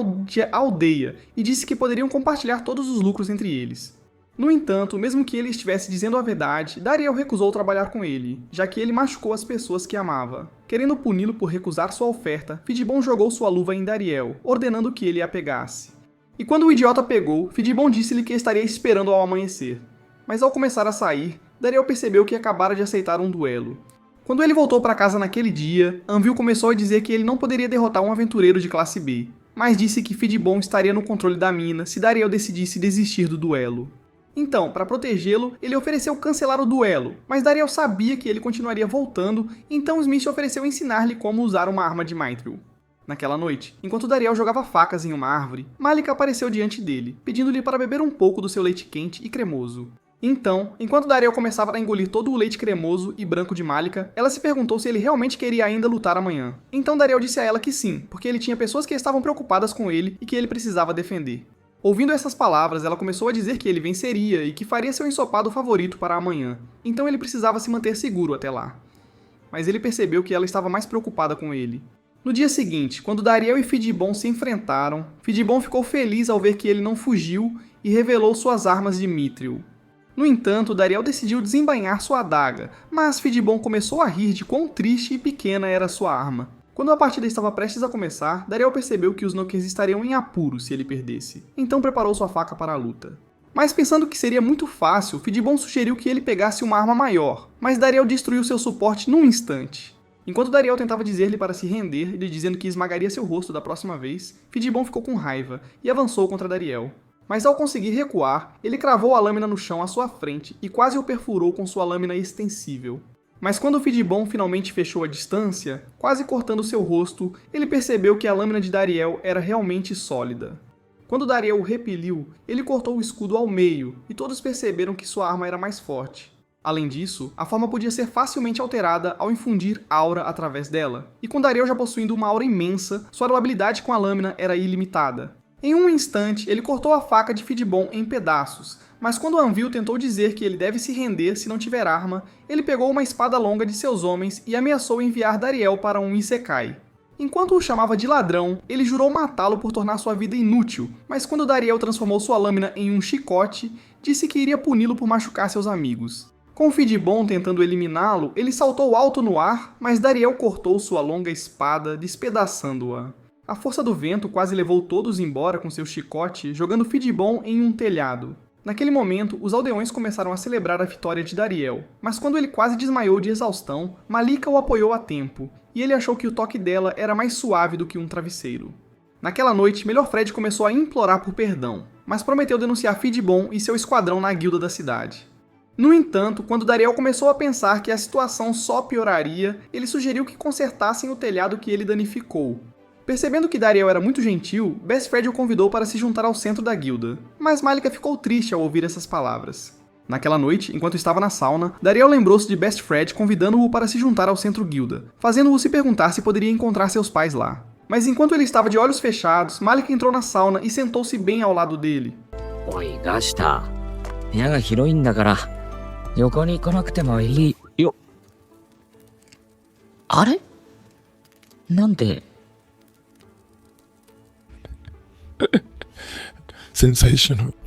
aldeia e disse que poderiam compartilhar todos os lucros entre eles. No entanto, mesmo que ele estivesse dizendo a verdade, Dariel recusou trabalhar com ele, já que ele machucou as pessoas que amava. Querendo puni-lo por recusar sua oferta, Fidibon jogou sua luva em Dariel, ordenando que ele a pegasse. E quando o idiota pegou, Fidibon disse-lhe que estaria esperando ao amanhecer. Mas ao começar a sair, Dariel percebeu que acabara de aceitar um duelo. Quando ele voltou para casa naquele dia, Anvil começou a dizer que ele não poderia derrotar um aventureiro de classe B, mas disse que Fidibon estaria no controle da mina se Dariel decidisse desistir do duelo. Então, para protegê-lo, ele ofereceu cancelar o duelo, mas Dariel sabia que ele continuaria voltando, então Smith ofereceu ensinar-lhe como usar uma arma de Mithril. Naquela noite, enquanto Dariel jogava facas em uma árvore, Malika apareceu diante dele, pedindo-lhe para beber um pouco do seu leite quente e cremoso. Então, enquanto Dariel começava a engolir todo o leite cremoso e branco de Malika, ela se perguntou se ele realmente queria ainda lutar amanhã. Então Dariel disse a ela que sim, porque ele tinha pessoas que estavam preocupadas com ele e que ele precisava defender. Ouvindo essas palavras, ela começou a dizer que ele venceria e que faria seu ensopado favorito para amanhã, então ele precisava se manter seguro até lá. Mas ele percebeu que ela estava mais preocupada com ele. No dia seguinte, quando Dariel e Fidibon se enfrentaram, Fidibon ficou feliz ao ver que ele não fugiu e revelou suas armas de Mithril. No entanto, Dariel decidiu desembainhar sua adaga, mas Fidibon começou a rir de quão triste e pequena era sua arma. Quando a partida estava prestes a começar, Dariel percebeu que os Nokkers estariam em apuros se ele perdesse, então preparou sua faca para a luta. Mas pensando que seria muito fácil, Fidibon sugeriu que ele pegasse uma arma maior, mas Dariel destruiu seu suporte num instante. Enquanto Dariel tentava dizer-lhe para se render, lhe dizendo que esmagaria seu rosto da próxima vez, Fidibon ficou com raiva e avançou contra Dariel. Mas ao conseguir recuar, ele cravou a lâmina no chão à sua frente e quase o perfurou com sua lâmina extensível. Mas quando Fidibon finalmente fechou a distância, quase cortando seu rosto, ele percebeu que a lâmina de Dariel era realmente sólida. Quando Dariel o repeliu, ele cortou o escudo ao meio, e todos perceberam que sua arma era mais forte. Além disso, a forma podia ser facilmente alterada ao infundir aura através dela, e com Dariel já possuindo uma aura imensa, sua durabilidade com a lâmina era ilimitada. Em um instante, ele cortou a faca de Fidibon em pedaços, mas quando Anvil tentou dizer que ele deve se render se não tiver arma, ele pegou uma espada longa de seus homens e ameaçou enviar Dariel para um Isekai. Enquanto o chamava de ladrão, ele jurou matá-lo por tornar sua vida inútil, mas quando Dariel transformou sua lâmina em um chicote, disse que iria puni-lo por machucar seus amigos. Com Fidibon tentando eliminá-lo, ele saltou alto no ar, mas Dariel cortou sua longa espada, despedaçando-a. A força do vento quase levou todos embora com seu chicote, jogando Fidibon em um telhado. Naquele momento, os aldeões começaram a celebrar a vitória de Dariel, mas quando ele quase desmaiou de exaustão, Malika o apoiou a tempo, e ele achou que o toque dela era mais suave do que um travesseiro. Naquela noite, Melhor Fred começou a implorar por perdão, mas prometeu denunciar Fidibon e seu esquadrão na guilda da cidade. No entanto, quando Dariel começou a pensar que a situação só pioraria, ele sugeriu que consertassem o telhado que ele danificou. Percebendo que Dariel era muito gentil, Best Fred o convidou para se juntar ao centro da guilda, mas Malika ficou triste ao ouvir essas palavras. Naquela noite, enquanto estava na sauna, Dariel lembrou-se de Best Fred convidando-o para se juntar ao Centro Guilda, fazendo-o se perguntar se poderia encontrar seus pais lá. Mas enquanto ele estava de olhos fechados, Malika entrou na sauna e sentou-se bem ao lado dele. Oi, Gasta. 部屋が広いんだから、横に来なくてもいいよ。あれ？なんで？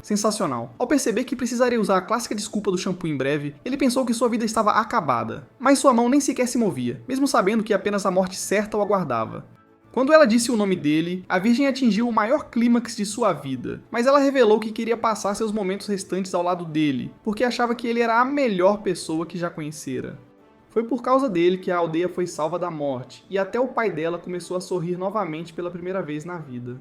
Sensacional. Ao perceber que precisaria usar a clássica desculpa do shampoo em breve, ele pensou que sua vida estava acabada. Mas sua mão nem sequer se movia, mesmo sabendo que apenas a morte certa o aguardava. Quando ela disse o nome dele, a Virgem atingiu o maior clímax de sua vida, mas ela revelou que queria passar seus momentos restantes ao lado dele, porque achava que ele era a melhor pessoa que já conhecera. Foi por causa dele que a aldeia foi salva da morte, e até o pai dela começou a sorrir novamente pela primeira vez na vida.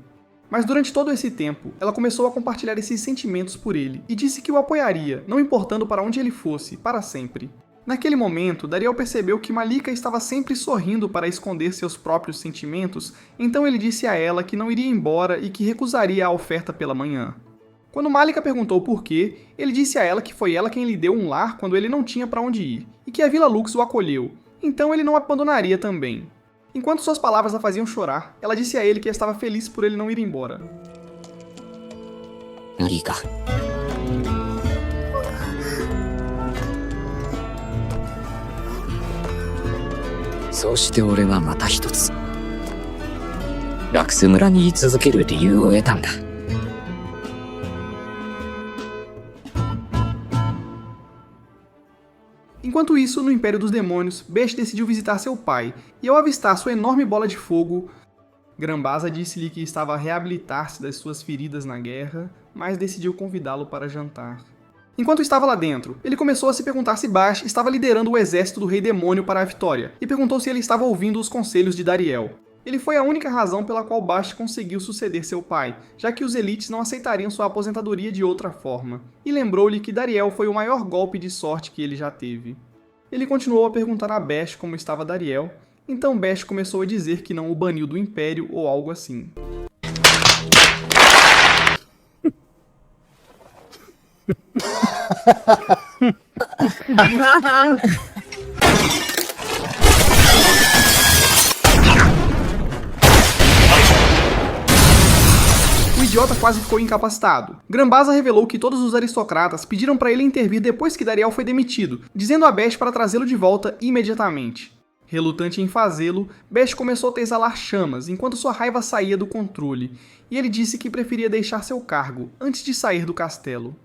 Mas durante todo esse tempo, ela começou a compartilhar esses sentimentos por ele, e disse que o apoiaria, não importando para onde ele fosse, para sempre. Naquele momento, Dariel percebeu que Malika estava sempre sorrindo para esconder seus próprios sentimentos, então ele disse a ela que não iria embora e que recusaria a oferta pela manhã. Quando Malika perguntou por quê, ele disse a ela que foi ela quem lhe deu um lar quando ele não tinha para onde ir, e que a Vila Lux o acolheu, então ele não abandonaria também. Enquanto suas palavras a faziam chorar, ela disse a ele que estava feliz por ele não ir embora. Malika. そうして俺はまた一つラクス村に居続ける理由を得たんだ。Enquanto isso, no Império dos Demônios, Best decidiu visitar seu pai, e ao avistar sua enorme bola de fogo, Grambasa disse-lhe que estava a reabilitar-se das suas feridas na guerra, mas decidiu convidá-lo para jantar. Enquanto estava lá dentro, ele começou a se perguntar se Bash estava liderando o exército do Rei Demônio para a vitória, e perguntou se ele estava ouvindo os conselhos de Dariel. Ele foi a única razão pela qual Bash conseguiu suceder seu pai, já que os elites não aceitariam sua aposentadoria de outra forma, e lembrou-lhe que Dariel foi o maior golpe de sorte que ele já teve. Ele continuou a perguntar a Bash como estava Dariel, então Bash começou a dizer que não o baniu do Império ou algo assim. O idiota quase ficou incapacitado. Grambasa revelou que todos os aristocratas pediram para ele intervir depois que Dariel foi demitido, dizendo a Bash para trazê-lo de volta imediatamente. Relutante em fazê-lo, Bash começou a exalar chamas enquanto sua raiva saía do controle, e ele disse que preferia deixar seu cargo antes de sair do castelo.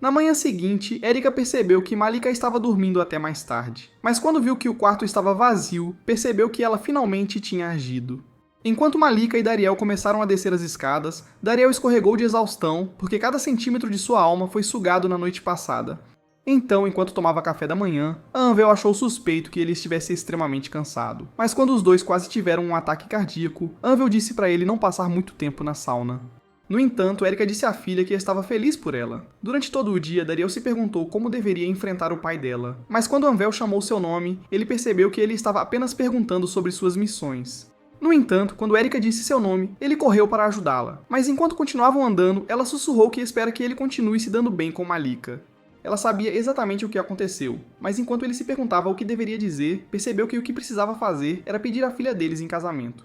Na manhã seguinte, Erika percebeu que Malika estava dormindo até mais tarde, mas quando viu que o quarto estava vazio, percebeu que ela finalmente tinha agido. Enquanto Malika e Dariel começaram a descer as escadas, Dariel escorregou de exaustão porque cada centímetro de sua alma foi sugado na noite passada. Então, enquanto tomava café da manhã, Anvel achou suspeito que ele estivesse extremamente cansado. Mas quando os dois quase tiveram um ataque cardíaco, Anvel disse para ele não passar muito tempo na sauna. No entanto, Erika disse à filha que estava feliz por ela. Durante todo o dia, Dariel se perguntou como deveria enfrentar o pai dela. Mas quando Anvel chamou seu nome, ele percebeu que ele estava apenas perguntando sobre suas missões. No entanto, quando Erika disse seu nome, ele correu para ajudá-la. Mas enquanto continuavam andando, ela sussurrou que espera que ele continue se dando bem com Malika. Ela sabia exatamente o que aconteceu, mas enquanto ele se perguntava o que deveria dizer, percebeu que o que precisava fazer era pedir a filha deles em casamento.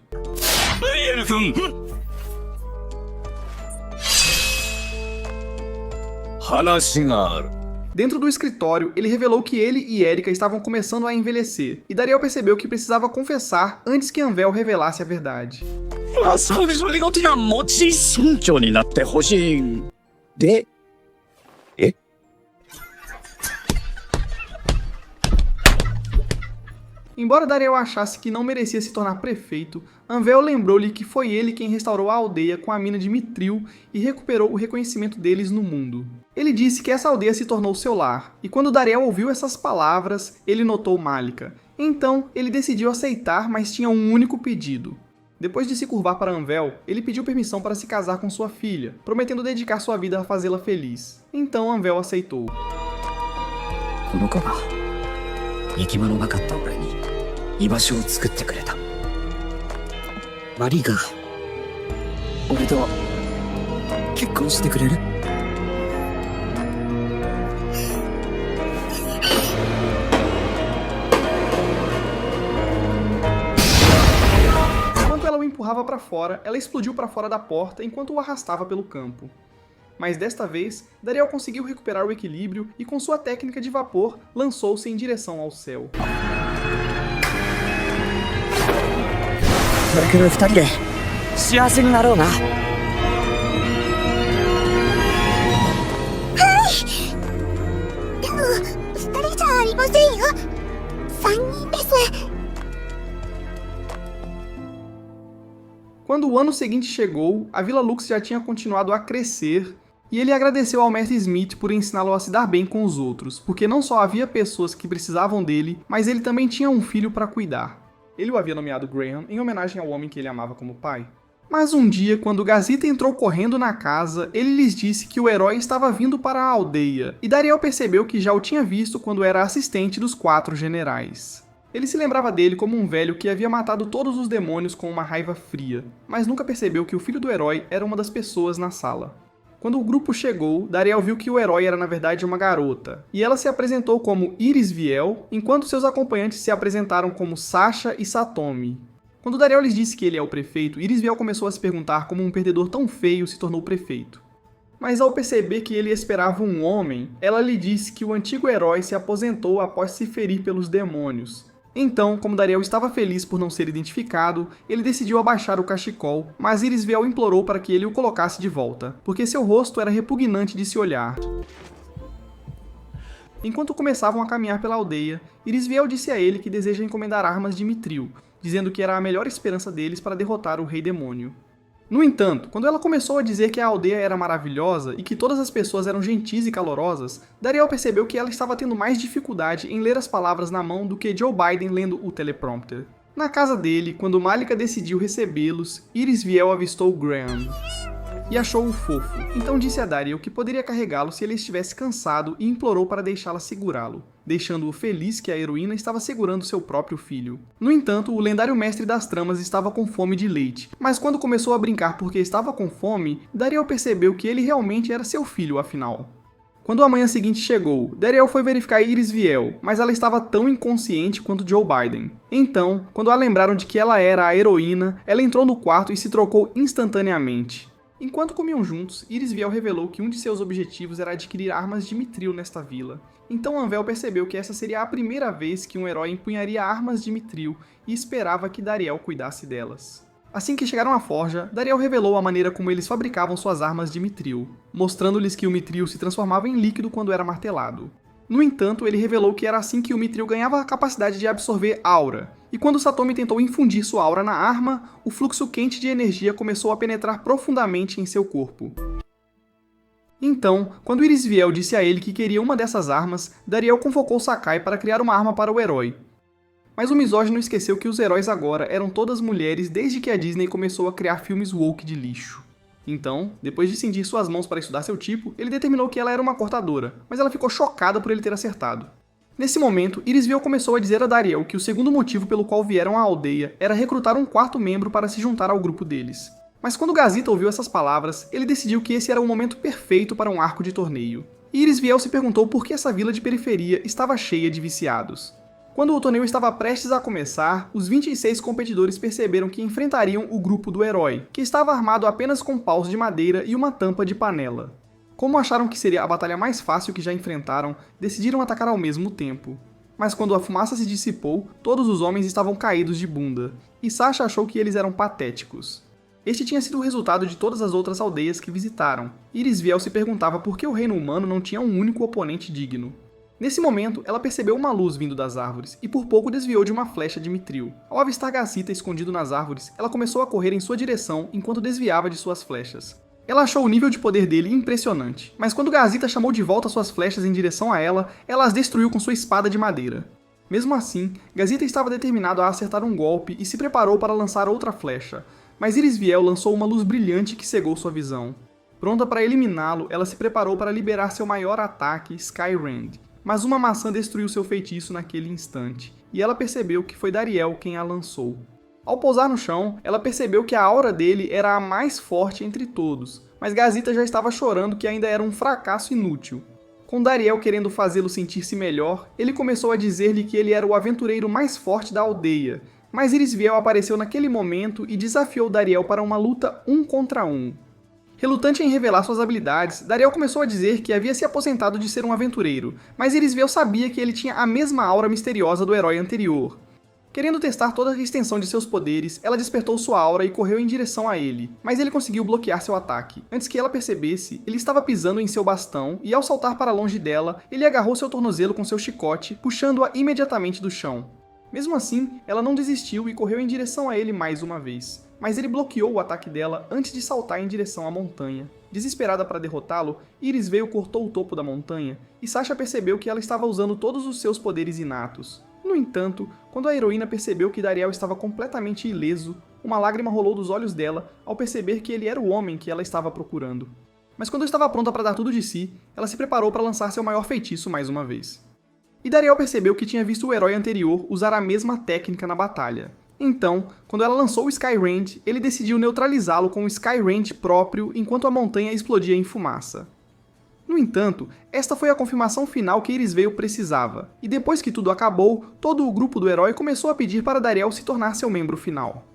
Dentro do escritório, ele revelou que ele e Erika estavam começando a envelhecer, e Dariel percebeu que precisava confessar antes que Anvel revelasse a verdade. Embora Dariel achasse que não merecia se tornar prefeito, Anvel lembrou-lhe que foi ele quem restaurou a aldeia com a mina de Mithril e recuperou o reconhecimento deles no mundo. Ele disse que essa aldeia se tornou seu lar, e quando Dariel ouviu essas palavras, ele notou Malika. Então, ele decidiu aceitar, mas tinha um único pedido. Depois de se curvar para Anvel, ele pediu permissão para se casar com sua filha, prometendo dedicar sua vida a fazê-la feliz. Então Anvel aceitou. 居場所を作ってくれた。マリーが俺と結婚してくれる？ empurrava para fora, ela explodiu para fora da porta enquanto o arrastava pelo campo. Mas desta vez, Dariel conseguiu recuperar o equilíbrio e com sua técnica de vapor, lançou-se em direção ao céu. これから2人で幸せになろうな。でも2人じゃありませんよ。3人です。 Quando o ano seguinte chegou, a Vila Lux já tinha continuado a crescer, e ele agradeceu ao Mestre Smith por ensiná-lo a se dar bem com os outros, porque não só havia pessoas que precisavam dele, mas ele também tinha um filho para cuidar. Ele o havia nomeado Graham em homenagem ao homem que ele amava como pai. Mas um dia, quando Gazita entrou correndo na casa, ele lhes disse que o herói estava vindo para a aldeia, e Dariel percebeu que já o tinha visto quando era assistente dos 4 generais. Ele se lembrava dele como um velho que havia matado todos os demônios com uma raiva fria, mas nunca percebeu que o filho do herói era uma das pessoas na sala. Quando o grupo chegou, Dariel viu que o herói era na verdade uma garota, e ela se apresentou como Iris Viel, enquanto seus acompanhantes se apresentaram como Sasha e Satomi. Quando Dariel lhes disse que ele é o prefeito, Iris Viel começou a se perguntar como um perdedor tão feio se tornou prefeito. Mas ao perceber que ele esperava um homem, ela lhe disse que o antigo herói se aposentou após se ferir pelos demônios. Então, como Dariel estava feliz por não ser identificado, ele decidiu abaixar o cachecol, mas Iris Viel implorou para que ele o colocasse de volta, porque seu rosto era repugnante de se olhar. Enquanto começavam a caminhar pela aldeia, Iris Viel disse a ele que deseja encomendar armas de Mithril, dizendo que era a melhor esperança deles para derrotar o Rei Demônio. No entanto, quando ela começou a dizer que a aldeia era maravilhosa e que todas as pessoas eram gentis e calorosas, Dariel percebeu que ela estava tendo mais dificuldade em ler as palavras na mão do que Joe Biden lendo o teleprompter. Na casa dele, quando Malika decidiu recebê-los, Iris Viel avistou Graham e achou-o fofo, então disse a Dariel que poderia carregá-lo se ele estivesse cansado e implorou para deixá-la segurá-lo, deixando-o feliz que a heroína estava segurando seu próprio filho. No entanto, o lendário mestre das tramas estava com fome de leite, mas quando começou a brincar porque estava com fome, Dariel percebeu que ele realmente era seu filho afinal. Quando a manhã seguinte chegou, Dariel foi verificar Iris Viel, mas ela estava tão inconsciente quanto Joe Biden. Então, quando a lembraram de que ela era a heroína, ela entrou no quarto e se trocou instantaneamente. Enquanto comiam juntos, Iris Viel revelou que um de seus objetivos era adquirir armas de Mithril nesta vila. Então Anvel percebeu que essa seria a primeira vez que um herói empunharia armas de Mithril e esperava que Dariel cuidasse delas. Assim que chegaram à forja, Dariel revelou a maneira como eles fabricavam suas armas de Mithril, mostrando-lhes que o Mithril se transformava em líquido quando era martelado. No entanto, ele revelou que era assim que o Mithril ganhava a capacidade de absorver aura, e quando Satomi tentou infundir sua aura na arma, o fluxo quente de energia começou a penetrar profundamente em seu corpo. Então, quando Iris Viel disse a ele que queria uma dessas armas, Dariel convocou Sakai para criar uma arma para o herói. Mas o misógino esqueceu que os heróis agora eram todas mulheres desde que a Disney começou a criar filmes woke de lixo. Então, depois de cindir suas mãos para estudar seu tipo, ele determinou que ela era uma cortadora, mas ela ficou chocada por ele ter acertado. Nesse momento, Iris Viel começou a dizer a Dariel que o segundo motivo pelo qual vieram à aldeia era recrutar um 4º membro para se juntar ao grupo deles. Mas quando Gazita ouviu essas palavras, ele decidiu que esse era o momento perfeito para um arco de torneio. E Iris Viel se perguntou por que essa vila de periferia estava cheia de viciados. Quando o torneio estava prestes a começar, os 26 competidores perceberam que enfrentariam o grupo do herói, que estava armado apenas com paus de madeira e uma tampa de panela. Como acharam que seria a batalha mais fácil que já enfrentaram, decidiram atacar ao mesmo tempo. Mas quando a fumaça se dissipou, todos os homens estavam caídos de bunda, e Sasha achou que eles eram patéticos. Este tinha sido o resultado de todas as outras aldeias que visitaram. Iris Viel se perguntava por que o reino humano não tinha um único oponente digno. Nesse momento, ela percebeu uma luz vindo das árvores e por pouco desviou de uma flecha de Mithril. Ao avistar Gazita escondido nas árvores, ela começou a correr em sua direção enquanto desviava de suas flechas. Ela achou o nível de poder dele impressionante, mas quando Gazita chamou de volta suas flechas em direção a ela, ela as destruiu com sua espada de madeira. Mesmo assim, Gazita estava determinado a acertar um golpe e se preparou para lançar outra flecha, mas Iris Viel lançou uma luz brilhante que cegou sua visão. Pronta para eliminá-lo, ela se preparou para liberar seu maior ataque, Skyrend. Mas uma maçã destruiu seu feitiço naquele instante, e ela percebeu que foi Dariel quem a lançou. Ao pousar no chão, ela percebeu que a aura dele era a mais forte entre todos, mas Gazita já estava chorando que ainda era um fracasso inútil. Com Dariel querendo fazê-lo sentir-se melhor, ele começou a dizer-lhe que ele era o aventureiro mais forte da aldeia, Mas Irisviel apareceu naquele momento e desafiou Dariel para uma luta 1 contra 1. Relutante em revelar suas habilidades, Dariel começou a dizer que havia se aposentado de ser um aventureiro, mas Irisviel sabia que ele tinha a mesma aura misteriosa do herói anterior. Querendo testar toda a extensão de seus poderes, ela despertou sua aura e correu em direção a ele, mas ele conseguiu bloquear seu ataque. Antes que ela percebesse, ele estava pisando em seu bastão e ao saltar para longe dela, ele agarrou seu tornozelo com seu chicote, puxando-a imediatamente do chão. Mesmo assim, ela não desistiu e correu em direção a ele mais uma vez, mas ele bloqueou o ataque dela antes de saltar em direção à montanha. Desesperada para derrotá-lo, Irisveio cortou o topo da montanha e Sasha percebeu que ela estava usando todos os seus poderes inatos. No entanto, quando a heroína percebeu que Dariel estava completamente ileso, uma lágrima rolou dos olhos dela ao perceber que ele era o homem que ela estava procurando. Mas quando estava pronta para dar tudo de si, ela se preparou para lançar seu maior feitiço mais uma vez. E Dariel percebeu que tinha visto o herói anterior usar a mesma técnica na batalha. Então, quando ela lançou o Sky Rand, ele decidiu neutralizá-lo com o Sky Rand próprio enquanto a montanha explodia em fumaça. No entanto, esta foi a confirmação final que Irisveio precisava, e depois que tudo acabou, todo o grupo do herói começou a pedir para Dariel se tornar seu membro final.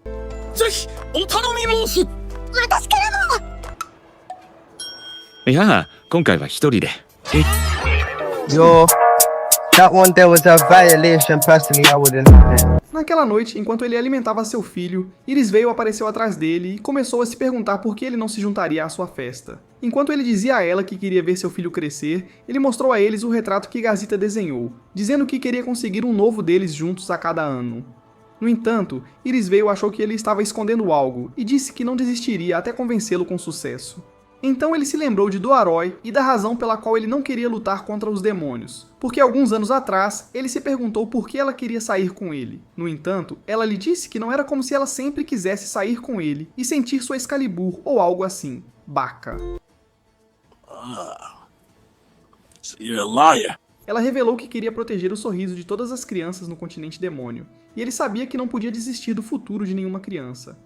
That one there was a violation. Personally, I wouldn't have. Naquela noite, enquanto ele alimentava seu filho, Irisveio apareceu atrás dele e começou a se perguntar por que ele não se juntaria à sua festa. Enquanto ele dizia a ela que queria ver seu filho crescer, ele mostrou a eles o retrato que Gazita desenhou, dizendo que queria conseguir um novo deles juntos a cada ano. No entanto, Irisveio achou que ele estava escondendo algo e disse que não desistiria até convencê-lo com sucesso. Então ele se lembrou de Doaroi e da razão pela qual ele não queria lutar contra os demônios, porque alguns anos atrás ele se perguntou por que ela queria sair com ele. No entanto, ela lhe disse que não era como se ela sempre quisesse sair com ele e sentir sua Excalibur ou algo assim. Baca. You're a liar. Ela revelou que queria proteger o sorriso de todas as crianças no continente demônio, e ele sabia que não podia desistir do futuro de nenhuma criança.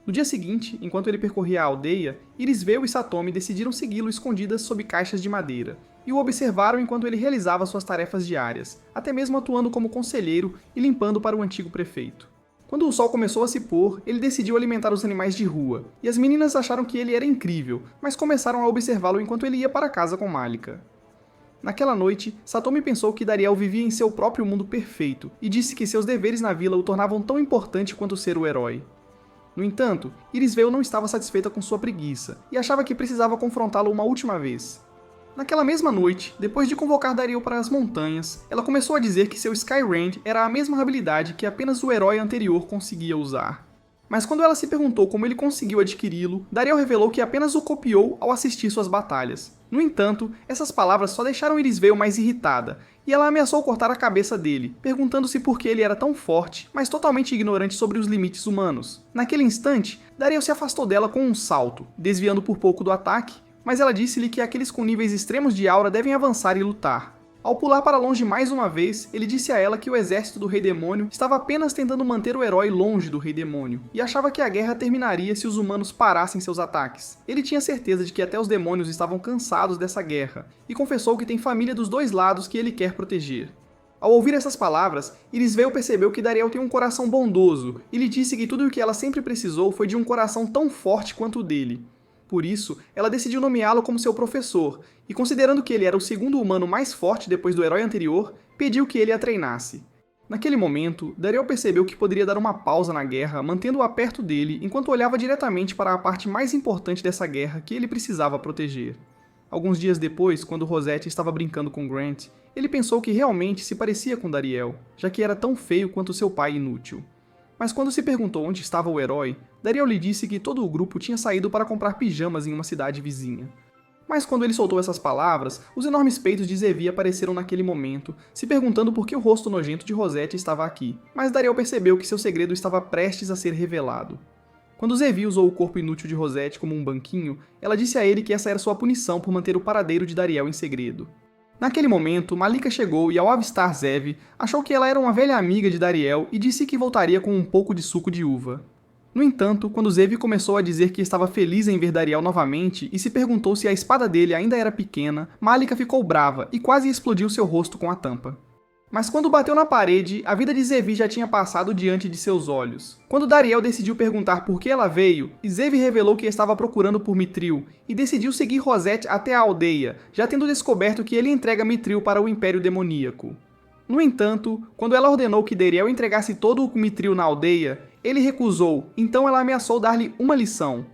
No dia seguinte, enquanto ele percorria a aldeia, Irisveio e Satomi decidiram segui-lo escondidas sob caixas de madeira, e o observaram enquanto ele realizava suas tarefas diárias, até mesmo atuando como conselheiro e limpando para o antigo prefeito. Quando o sol começou a se pôr, ele decidiu alimentar os animais de rua, e as meninas acharam que ele era incrível, mas começaram a observá-lo enquanto ele ia para casa com Malika. Naquela noite, Satomi pensou que Dariel vivia em seu próprio mundo perfeito, e disse que seus deveres na vila o tornavam tão importante quanto ser o herói. No entanto, Irisveio não estava satisfeita com sua preguiça, e achava que precisava confrontá-lo uma última vez. Naquela mesma noite, depois de convocar Dariel para as montanhas, ela começou a dizer que seu Sky Rand era a mesma habilidade que apenas o herói anterior conseguia usar. Mas quando ela se perguntou como ele conseguiu adquiri-lo, Dariel revelou que apenas o copiou ao assistir suas batalhas. No entanto, essas palavras só deixaram Irisveio mais irritada, e ela ameaçou cortar a cabeça dele, perguntando-se por que ele era tão forte, mas totalmente ignorante sobre os limites humanos. Naquele instante, Dariel se afastou dela com um salto, desviando por pouco do ataque, mas ela disse-lhe que aqueles com níveis extremos de aura devem avançar e lutar. Ao pular para longe mais uma vez, ele disse a ela que o exército do Rei Demônio estava apenas tentando manter o herói longe do Rei Demônio, e achava que a guerra terminaria se os humanos parassem seus ataques. Ele tinha certeza de que até os demônios estavam cansados dessa guerra, e confessou que tem família dos dois lados que ele quer proteger. Ao ouvir essas palavras, Irisveio percebeu que Dariel tem um coração bondoso, e lhe disse que tudo o que ela sempre precisou foi de um coração tão forte quanto o dele. Por isso, ela decidiu nomeá-lo como seu professor, e considerando que ele era o segundo humano mais forte depois do herói anterior, pediu que ele a treinasse. Naquele momento, Dariel percebeu que poderia dar uma pausa na guerra, mantendo-a perto dele enquanto olhava diretamente para a parte mais importante dessa guerra que ele precisava proteger. Alguns dias depois, quando Rosette estava brincando com Grant, ele pensou que realmente se parecia com Dariel, já que era tão feio quanto seu pai inútil. Mas quando se perguntou onde estava o herói, Dariel lhe disse que todo o grupo tinha saído para comprar pijamas em uma cidade vizinha. Mas quando ele soltou essas palavras, os enormes peitos de Zevi apareceram naquele momento, se perguntando por que o rosto nojento de Rosette estava aqui. Mas Dariel percebeu que seu segredo estava prestes a ser revelado. Quando Zevi usou o corpo inútil de Rosette como um banquinho, ela disse a ele que essa era sua punição por manter o paradeiro de Dariel em segredo. Naquele momento, Malika chegou e ao avistar Zev, achou que ela era uma velha amiga de Dariel e disse que voltaria com um pouco de suco de uva. No entanto, quando Zev começou a dizer que estava feliz em ver Dariel novamente e se perguntou se a espada dele ainda era pequena, Malika ficou brava e quase explodiu seu rosto com a tampa. Mas quando bateu na parede, a vida de Zevi já tinha passado diante de seus olhos. Quando Dariel decidiu perguntar por que ela veio, Zevi revelou que estava procurando por Mithril e decidiu seguir Rosette até a aldeia, já tendo descoberto que ele entrega Mithril para o Império Demoníaco. No entanto, quando ela ordenou que Dariel entregasse todo o Mithril na aldeia, ele recusou, então ela ameaçou dar-lhe uma lição.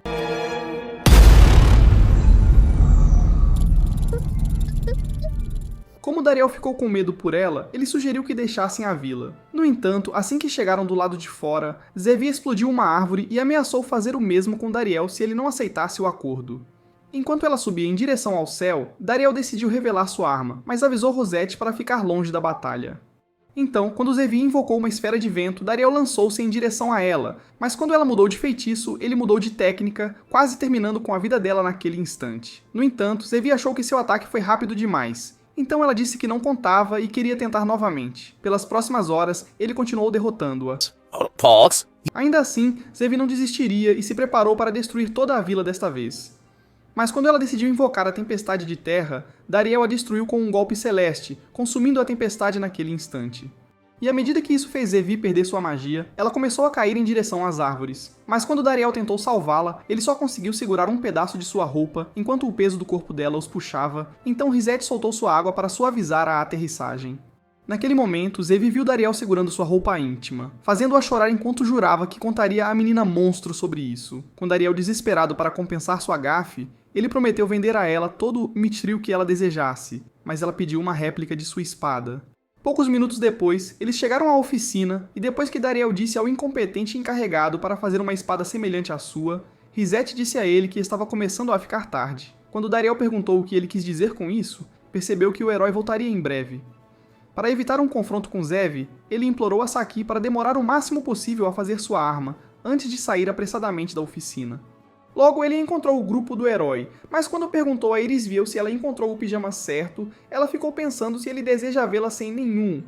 Como Dariel ficou com medo por ela, ele sugeriu que deixassem a vila. No entanto, assim que chegaram do lado de fora, Zevi explodiu uma árvore e ameaçou fazer o mesmo com Dariel se ele não aceitasse o acordo. Enquanto ela subia em direção ao céu, Dariel decidiu revelar sua arma, mas avisou Rosette para ficar longe da batalha. Então, quando Zevi invocou uma esfera de vento, Dariel lançou-se em direção a ela, mas quando ela mudou de feitiço, ele mudou de técnica, quase terminando com a vida dela naquele instante. No entanto, Zevi achou que seu ataque foi rápido demais. Então ela disse que não contava e queria tentar novamente. Pelas próximas horas, ele continuou derrotando-a. Pause. Ainda assim, Zevi não desistiria e se preparou para destruir toda a vila desta vez. Mas quando ela decidiu invocar a Tempestade de Terra, Dariel a destruiu com um golpe celeste, consumindo a tempestade naquele instante. E à medida que isso fez Zevi perder sua magia, ela começou a cair em direção às árvores. Mas quando Dariel tentou salvá-la, ele só conseguiu segurar um pedaço de sua roupa, enquanto o peso do corpo dela os puxava, então Rosette soltou sua água para suavizar a aterrissagem. Naquele momento, Zevi viu Dariel segurando sua roupa íntima, fazendo-a chorar enquanto jurava que contaria à menina monstro sobre isso. Com Dariel desesperado para compensar sua gafe, ele prometeu vender a ela todo o Mithril que ela desejasse, mas ela pediu uma réplica de sua espada. Poucos minutos depois, eles chegaram à oficina e depois que Dariel disse ao incompetente encarregado para fazer uma espada semelhante à sua, Rosette disse a ele que estava começando a ficar tarde. Quando Dariel perguntou o que ele quis dizer com isso, percebeu que o herói voltaria em breve. Para evitar um confronto com Zevi, ele implorou a Saki para demorar o máximo possível a fazer sua arma, antes de sair apressadamente da oficina. Logo, ele encontrou o grupo do herói, mas quando perguntou a Irisviel se ela encontrou o pijama certo, ela ficou pensando se ele deseja vê-la sem nenhum.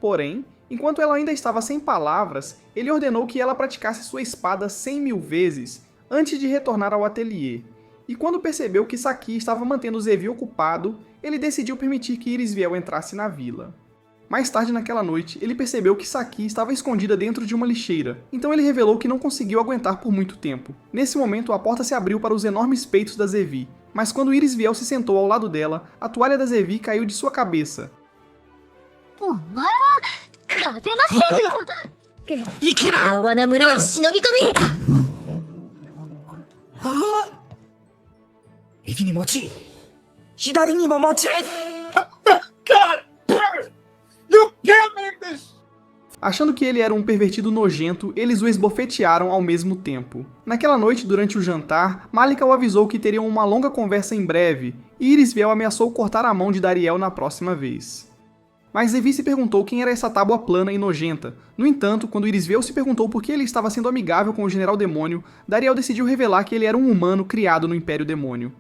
Porém, enquanto ela ainda estava sem palavras, ele ordenou que ela praticasse sua espada 100.000 vezes, antes de retornar ao ateliê. E quando percebeu que Saki estava mantendo Zevi ocupado, ele decidiu permitir que Irisviel entrasse na vila. Mais tarde naquela noite, ele percebeu que Saki estava escondida dentro de uma lixeira, então ele revelou que não conseguiu aguentar por muito tempo. Nesse momento, a porta se abriu para os enormes peitos da Zevi, mas quando Irisviel se sentou ao lado dela, a toalha da Zevi caiu de sua cabeça. You can't make this! Achando que ele era um pervertido nojento, eles o esbofetearam ao mesmo tempo. Naquela noite, durante o jantar, Malika o avisou que teriam uma longa conversa em breve, e Irisviel ameaçou cortar a mão de Dariel na próxima vez. Mas Zevi se perguntou quem era essa tábua plana e nojenta. No entanto, quando Irisviel se perguntou por que ele estava sendo amigável com o General Demônio, Dariel decidiu revelar que ele era um humano criado no Império Demônio.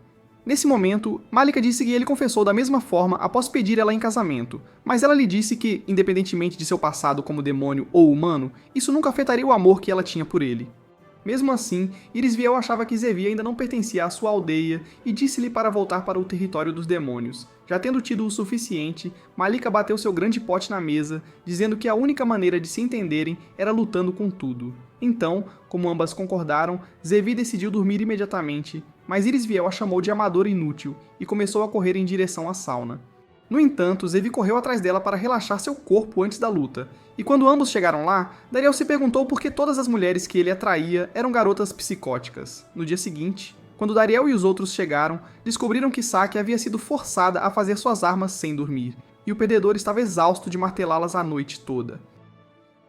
Nesse momento, Malika disse que ele confessou da mesma forma após pedir ela em casamento, mas ela lhe disse que, independentemente de seu passado como demônio ou humano, isso nunca afetaria o amor que ela tinha por ele. Mesmo assim, Irisviel achava que Zevi ainda não pertencia à sua aldeia e disse-lhe para voltar para o território dos demônios. Já tendo tido o suficiente, Malika bateu seu grande pote na mesa, dizendo que a única maneira de se entenderem era lutando com tudo. Então, como ambas concordaram, Zevi decidiu dormir imediatamente, mas Irisviel a chamou de amadora inútil e começou a correr em direção à sauna. No entanto, Zevi correu atrás dela para relaxar seu corpo antes da luta, e quando ambos chegaram lá, Dariel se perguntou por que todas as mulheres que ele atraía eram garotas psicóticas. No dia seguinte, quando Dariel e os outros chegaram, descobriram que Saki havia sido forçada a fazer suas armas sem dormir, e o perdedor estava exausto de martelá-las a noite toda.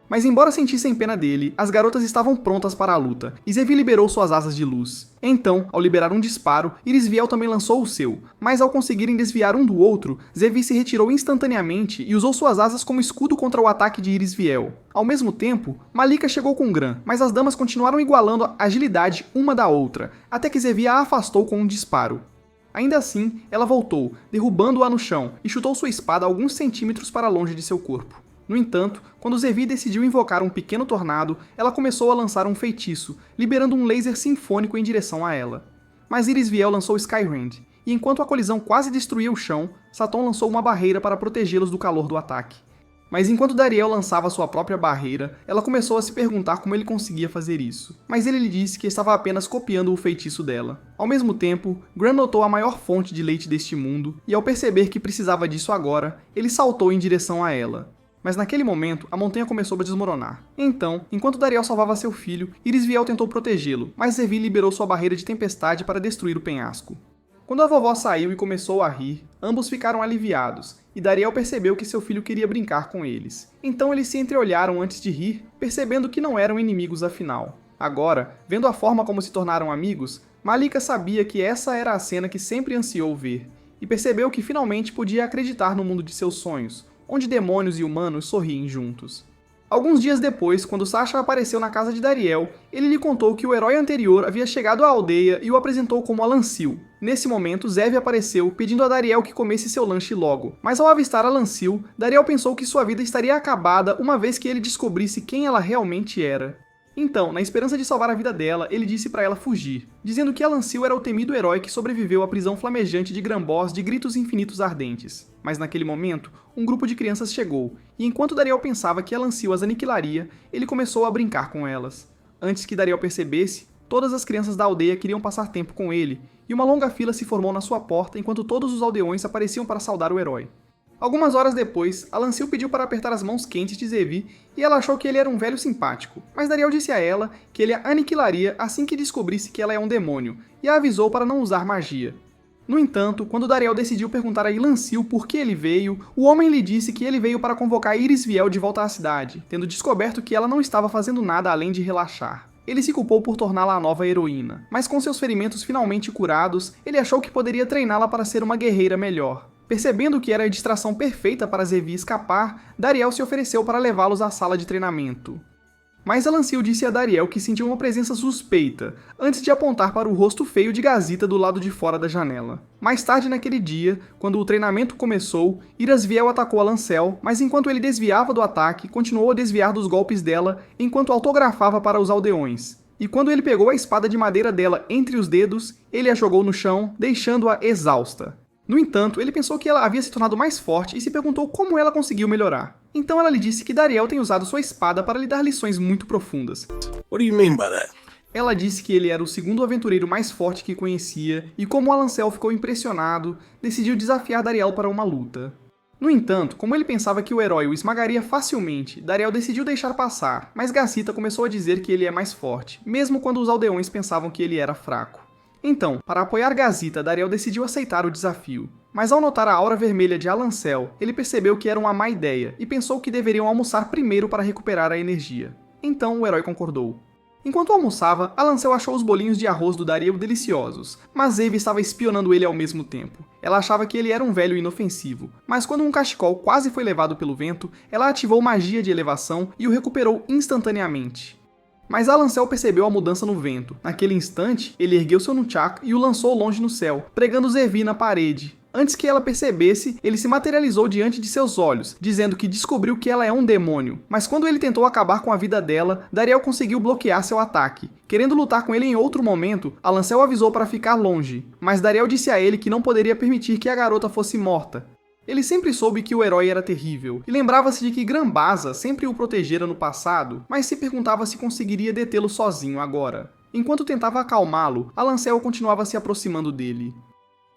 Mas embora sentissem pena dele, as garotas estavam prontas para a luta, e Zevi liberou suas asas de luz. Então, ao liberar um disparo, Irisviel também lançou o seu, mas ao conseguirem desviar um do outro, Zevi se retirou instantaneamente e usou suas asas como escudo contra o ataque de Irisviel. Ao mesmo tempo, Malika chegou com Gran, mas as damas continuaram igualando a agilidade uma da outra, até que Zevi a afastou com um disparo. Ainda assim, ela voltou, derrubando-a no chão, e chutou sua espada alguns centímetros para longe de seu corpo. No entanto, quando Zevi decidiu invocar um pequeno tornado, ela começou a lançar um feitiço, liberando um laser sinfônico em direção a ela. Mas Irisviel lançou Skyrend, e enquanto a colisão quase destruía o chão, Saturn lançou uma barreira para protegê-los do calor do ataque. Mas enquanto Dariel lançava sua própria barreira, ela começou a se perguntar como ele conseguia fazer isso. Mas ele lhe disse que estava apenas copiando o feitiço dela. Ao mesmo tempo, Gran notou a maior fonte de leite deste mundo, e ao perceber que precisava disso agora, ele saltou em direção a ela. Mas naquele momento, a montanha começou a desmoronar. Então, enquanto Dariel salvava seu filho, Irisviel tentou protegê-lo, mas Zevi liberou sua barreira de tempestade para destruir o penhasco. Quando a vovó saiu e começou a rir, ambos ficaram aliviados, e Dariel percebeu que seu filho queria brincar com eles. Então eles se entreolharam antes de rir, percebendo que não eram inimigos afinal. Agora, vendo a forma como se tornaram amigos, Malika sabia que essa era a cena que sempre ansiou ver, e percebeu que finalmente podia acreditar no mundo de seus sonhos, onde demônios e humanos sorriem juntos. Alguns dias depois, quando Sasha apareceu na casa de Dariel, ele lhe contou que o herói anterior havia chegado à aldeia e o apresentou como Alancil. Nesse momento, Zev apareceu, pedindo a Dariel que comesse seu lanche logo. Mas ao avistar Alancil, Dariel pensou que sua vida estaria acabada uma vez que ele descobrisse quem ela realmente era. Então, na esperança de salvar a vida dela, ele disse para ela fugir, dizendo que Alancil era o temido herói que sobreviveu à prisão flamejante de Gran-Boss de gritos infinitos ardentes. Mas naquele momento, um grupo de crianças chegou, e enquanto Dariel pensava que Alancil as aniquilaria, ele começou a brincar com elas. Antes que Dariel percebesse, todas as crianças da aldeia queriam passar tempo com ele, e uma longa fila se formou na sua porta enquanto todos os aldeões apareciam para saudar o herói. Algumas horas depois, Alancil pediu para apertar as mãos quentes de Zevi e ela achou que ele era um velho simpático, mas Dariel disse a ela que ele a aniquilaria assim que descobrisse que ela é um demônio e a avisou para não usar magia. No entanto, quando Dariel decidiu perguntar a Ilancil por que ele veio, o homem lhe disse que ele veio para convocar Irisviel de volta à cidade, tendo descoberto que ela não estava fazendo nada além de relaxar. Ele se culpou por torná-la a nova heroína, mas com seus ferimentos finalmente curados, ele achou que poderia treiná-la para ser uma guerreira melhor. Percebendo que era a distração perfeita para Zevi escapar, Dariel se ofereceu para levá-los à sala de treinamento. Mas Alancil disse a Dariel que sentiu uma presença suspeita, antes de apontar para o rosto feio de Gazita do lado de fora da janela. Mais tarde naquele dia, quando o treinamento começou, Irisviel atacou Alancel, mas enquanto ele desviava do ataque, continuou a desviar dos golpes dela enquanto autografava para os aldeões. E quando ele pegou a espada de madeira dela entre os dedos, ele a jogou no chão, deixando-a exausta. No entanto, ele pensou que ela havia se tornado mais forte e se perguntou como ela conseguiu melhorar. Então ela lhe disse que Dariel tem usado sua espada para lhe dar lições muito profundas. What do you mean by that? Ela disse que ele era o segundo aventureiro mais forte que conhecia e como Alancel ficou impressionado, decidiu desafiar Dariel para uma luta. No entanto, como ele pensava que o herói o esmagaria facilmente, Dariel decidiu deixar passar, mas Gazita começou a dizer que ele é mais forte, mesmo quando os aldeões pensavam que ele era fraco. Então, para apoiar Gazita, Dariel decidiu aceitar o desafio. Mas ao notar a aura vermelha de Alancel, ele percebeu que era uma má ideia e pensou que deveriam almoçar primeiro para recuperar a energia. Então o herói concordou. Enquanto almoçava, Alancel achou os bolinhos de arroz do Dariel deliciosos, mas Zevi estava espionando ele ao mesmo tempo. Ela achava que ele era um velho inofensivo, mas quando um cachecol quase foi levado pelo vento, ela ativou magia de elevação e o recuperou instantaneamente. Mas Alancel percebeu a mudança no vento. Naquele instante, ele ergueu seu nunchaku e o lançou longe no céu, pregando Zevi na parede. Antes que ela percebesse, ele se materializou diante de seus olhos, dizendo que descobriu que ela é um demônio. Mas quando ele tentou acabar com a vida dela, Dariel conseguiu bloquear seu ataque. Querendo lutar com ele em outro momento, Alancel avisou para ficar longe, mas Dariel disse a ele que não poderia permitir que a garota fosse morta. Ele sempre soube que o herói era terrível, e lembrava-se de que Gran-Baza sempre o protegera no passado, mas se perguntava se conseguiria detê-lo sozinho agora. Enquanto tentava acalmá-lo, Alancel continuava se aproximando dele.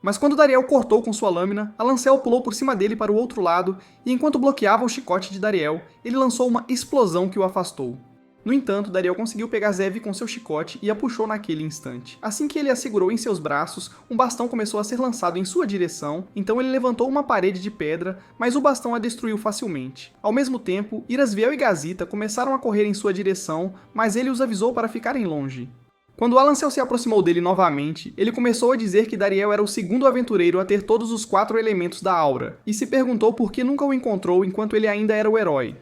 Mas quando Dariel cortou com sua lâmina, Alancel pulou por cima dele para o outro lado, e enquanto bloqueava o chicote de Dariel, ele lançou uma explosão que o afastou. No entanto, Dariel conseguiu pegar Zev com seu chicote e a puxou naquele instante. Assim que ele a segurou em seus braços, um bastão começou a ser lançado em sua direção, então ele levantou uma parede de pedra, mas o bastão a destruiu facilmente. Ao mesmo tempo, Irisviel e Gazita começaram a correr em sua direção, mas ele os avisou para ficarem longe. Quando Alancel se aproximou dele novamente, ele começou a dizer que Dariel era o segundo aventureiro a ter todos os 4 elementos da aura, e se perguntou por que nunca o encontrou enquanto ele ainda era o herói.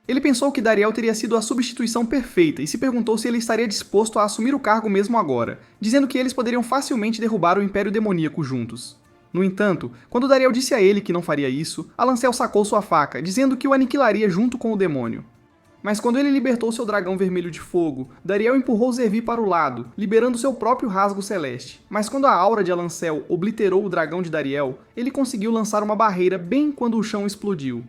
Ele pensou que Dariel teria sido a substituição perfeita e se perguntou se ele estaria disposto a assumir o cargo mesmo agora, dizendo que eles poderiam facilmente derrubar o Império Demoníaco juntos. No entanto, quando Dariel disse a ele que não faria isso, Alancel sacou sua faca, dizendo que o aniquilaria junto com o demônio. Mas quando ele libertou seu dragão vermelho de fogo, Dariel empurrou Zevi para o lado, liberando seu próprio rasgo celeste. Mas quando a aura de Alancel obliterou o dragão de Dariel, ele conseguiu lançar uma barreira bem quando o chão explodiu.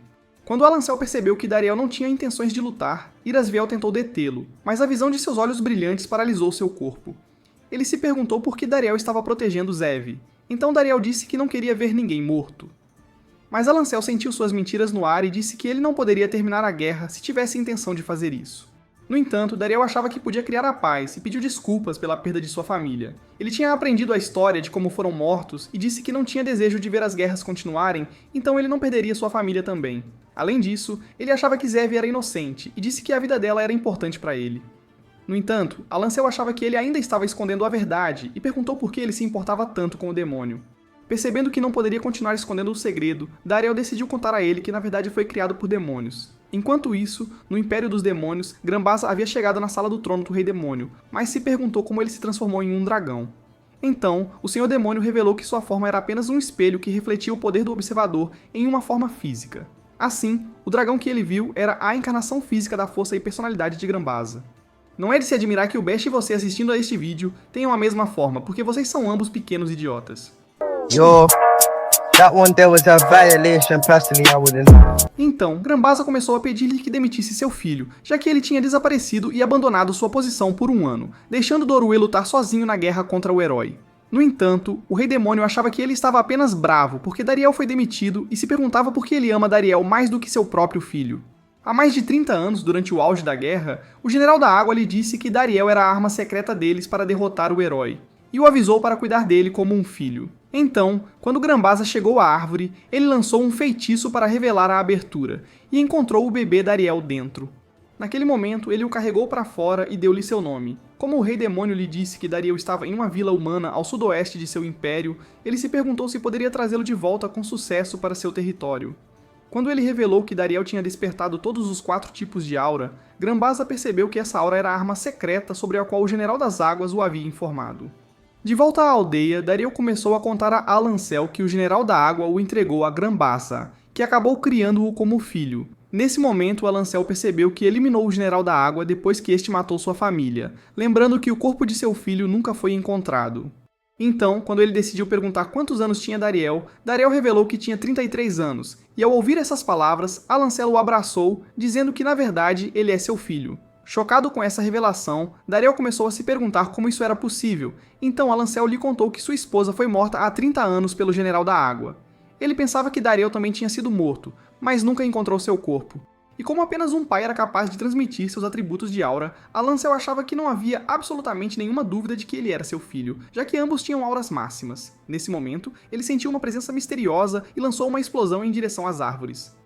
Quando Alancel percebeu que Dariel não tinha intenções de lutar, Irasviel tentou detê-lo, mas a visão de seus olhos brilhantes paralisou seu corpo. Ele se perguntou por que Dariel estava protegendo Zev, então Dariel disse que não queria ver ninguém morto. Mas Alancel sentiu suas mentiras no ar e disse que ele não poderia terminar a guerra se tivesse intenção de fazer isso. No entanto, Dariel achava que podia criar a paz e pediu desculpas pela perda de sua família. Ele tinha aprendido a história de como foram mortos e disse que não tinha desejo de ver as guerras continuarem, então ele não perderia sua família também. Além disso, ele achava que Zev era inocente e disse que a vida dela era importante para ele. No entanto, Alancel achava que ele ainda estava escondendo a verdade e perguntou por que ele se importava tanto com o demônio. Percebendo que não poderia continuar escondendo o segredo, Dariel decidiu contar a ele que na verdade foi criado por demônios. Enquanto isso, no Império dos Demônios, Grambaza havia chegado na sala do trono do Rei Demônio, mas se perguntou como ele se transformou em um dragão. Então, o Senhor Demônio revelou que sua forma era apenas um espelho que refletia o poder do observador em uma forma física. Assim, o dragão que ele viu era a encarnação física da força e personalidade de Grambaza. Não é de se admirar que o Best e você assistindo a este vídeo tenham a mesma forma, porque vocês são ambos pequenos idiotas. Yo, that one there was a violation, personally, I wouldn't. Então, Grambaza começou a pedir-lhe que demitisse seu filho, já que ele tinha desaparecido e abandonado sua posição por um ano, deixando Dorue lutar sozinho na guerra contra o herói. No entanto, o Rei Demônio achava que ele estava apenas bravo porque Dariel foi demitido e se perguntava por que ele ama Dariel mais do que seu próprio filho. Há mais de 30 anos, durante o auge da guerra, o General da Água lhe disse que Dariel era a arma secreta deles para derrotar o herói, e o avisou para cuidar dele como um filho. Então, quando Grambaza chegou à árvore, ele lançou um feitiço para revelar a abertura, e encontrou o bebê Dariel dentro. Naquele momento, ele o carregou para fora e deu-lhe seu nome. Como o Rei Demônio lhe disse que Dariel estava em uma vila humana ao sudoeste de seu império, ele se perguntou se poderia trazê-lo de volta com sucesso para seu território. Quando ele revelou que Dariel tinha despertado todos os 4 tipos de aura, Grambaza percebeu que essa aura era a arma secreta sobre a qual o General das Águas o havia informado. De volta à aldeia, Dariel começou a contar a Alancel que o General da Água o entregou a Grambaza, que acabou criando-o como filho. Nesse momento, Alancel percebeu que eliminou o General da Água depois que este matou sua família, lembrando que o corpo de seu filho nunca foi encontrado. Então, quando ele decidiu perguntar quantos anos tinha Dariel, Dariel revelou que tinha 33 anos, e ao ouvir essas palavras, Alancel o abraçou, dizendo que na verdade ele é seu filho. Chocado com essa revelação, Dariel começou a se perguntar como isso era possível, então Alancel lhe contou que sua esposa foi morta há 30 anos pelo General da Água. Ele pensava que Dariel também tinha sido morto, mas nunca encontrou seu corpo. E como apenas um pai era capaz de transmitir seus atributos de aura, Alancel achava que não havia absolutamente nenhuma dúvida de que ele era seu filho, já que ambos tinham auras máximas. Nesse momento, ele sentiu uma presença misteriosa e lançou uma explosão em direção às árvores.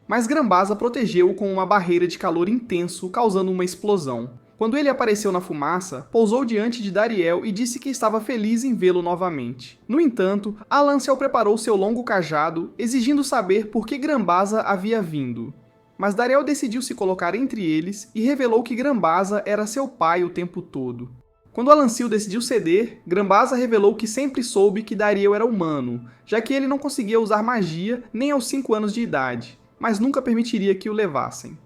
Mas Grambaza protegeu-o com uma barreira de calor intenso, causando uma explosão. Quando ele apareceu na fumaça, pousou diante de Dariel e disse que estava feliz em vê-lo novamente. No entanto, Alancel preparou seu longo cajado, exigindo saber por que Grambaza havia vindo. Mas Dariel decidiu se colocar entre eles e revelou que Grambaza era seu pai o tempo todo. Quando Alancil decidiu ceder, Grambaza revelou que sempre soube que Dariel era humano, já que ele não conseguia usar magia nem aos 5 anos de idade, mas nunca permitiria que o levassem.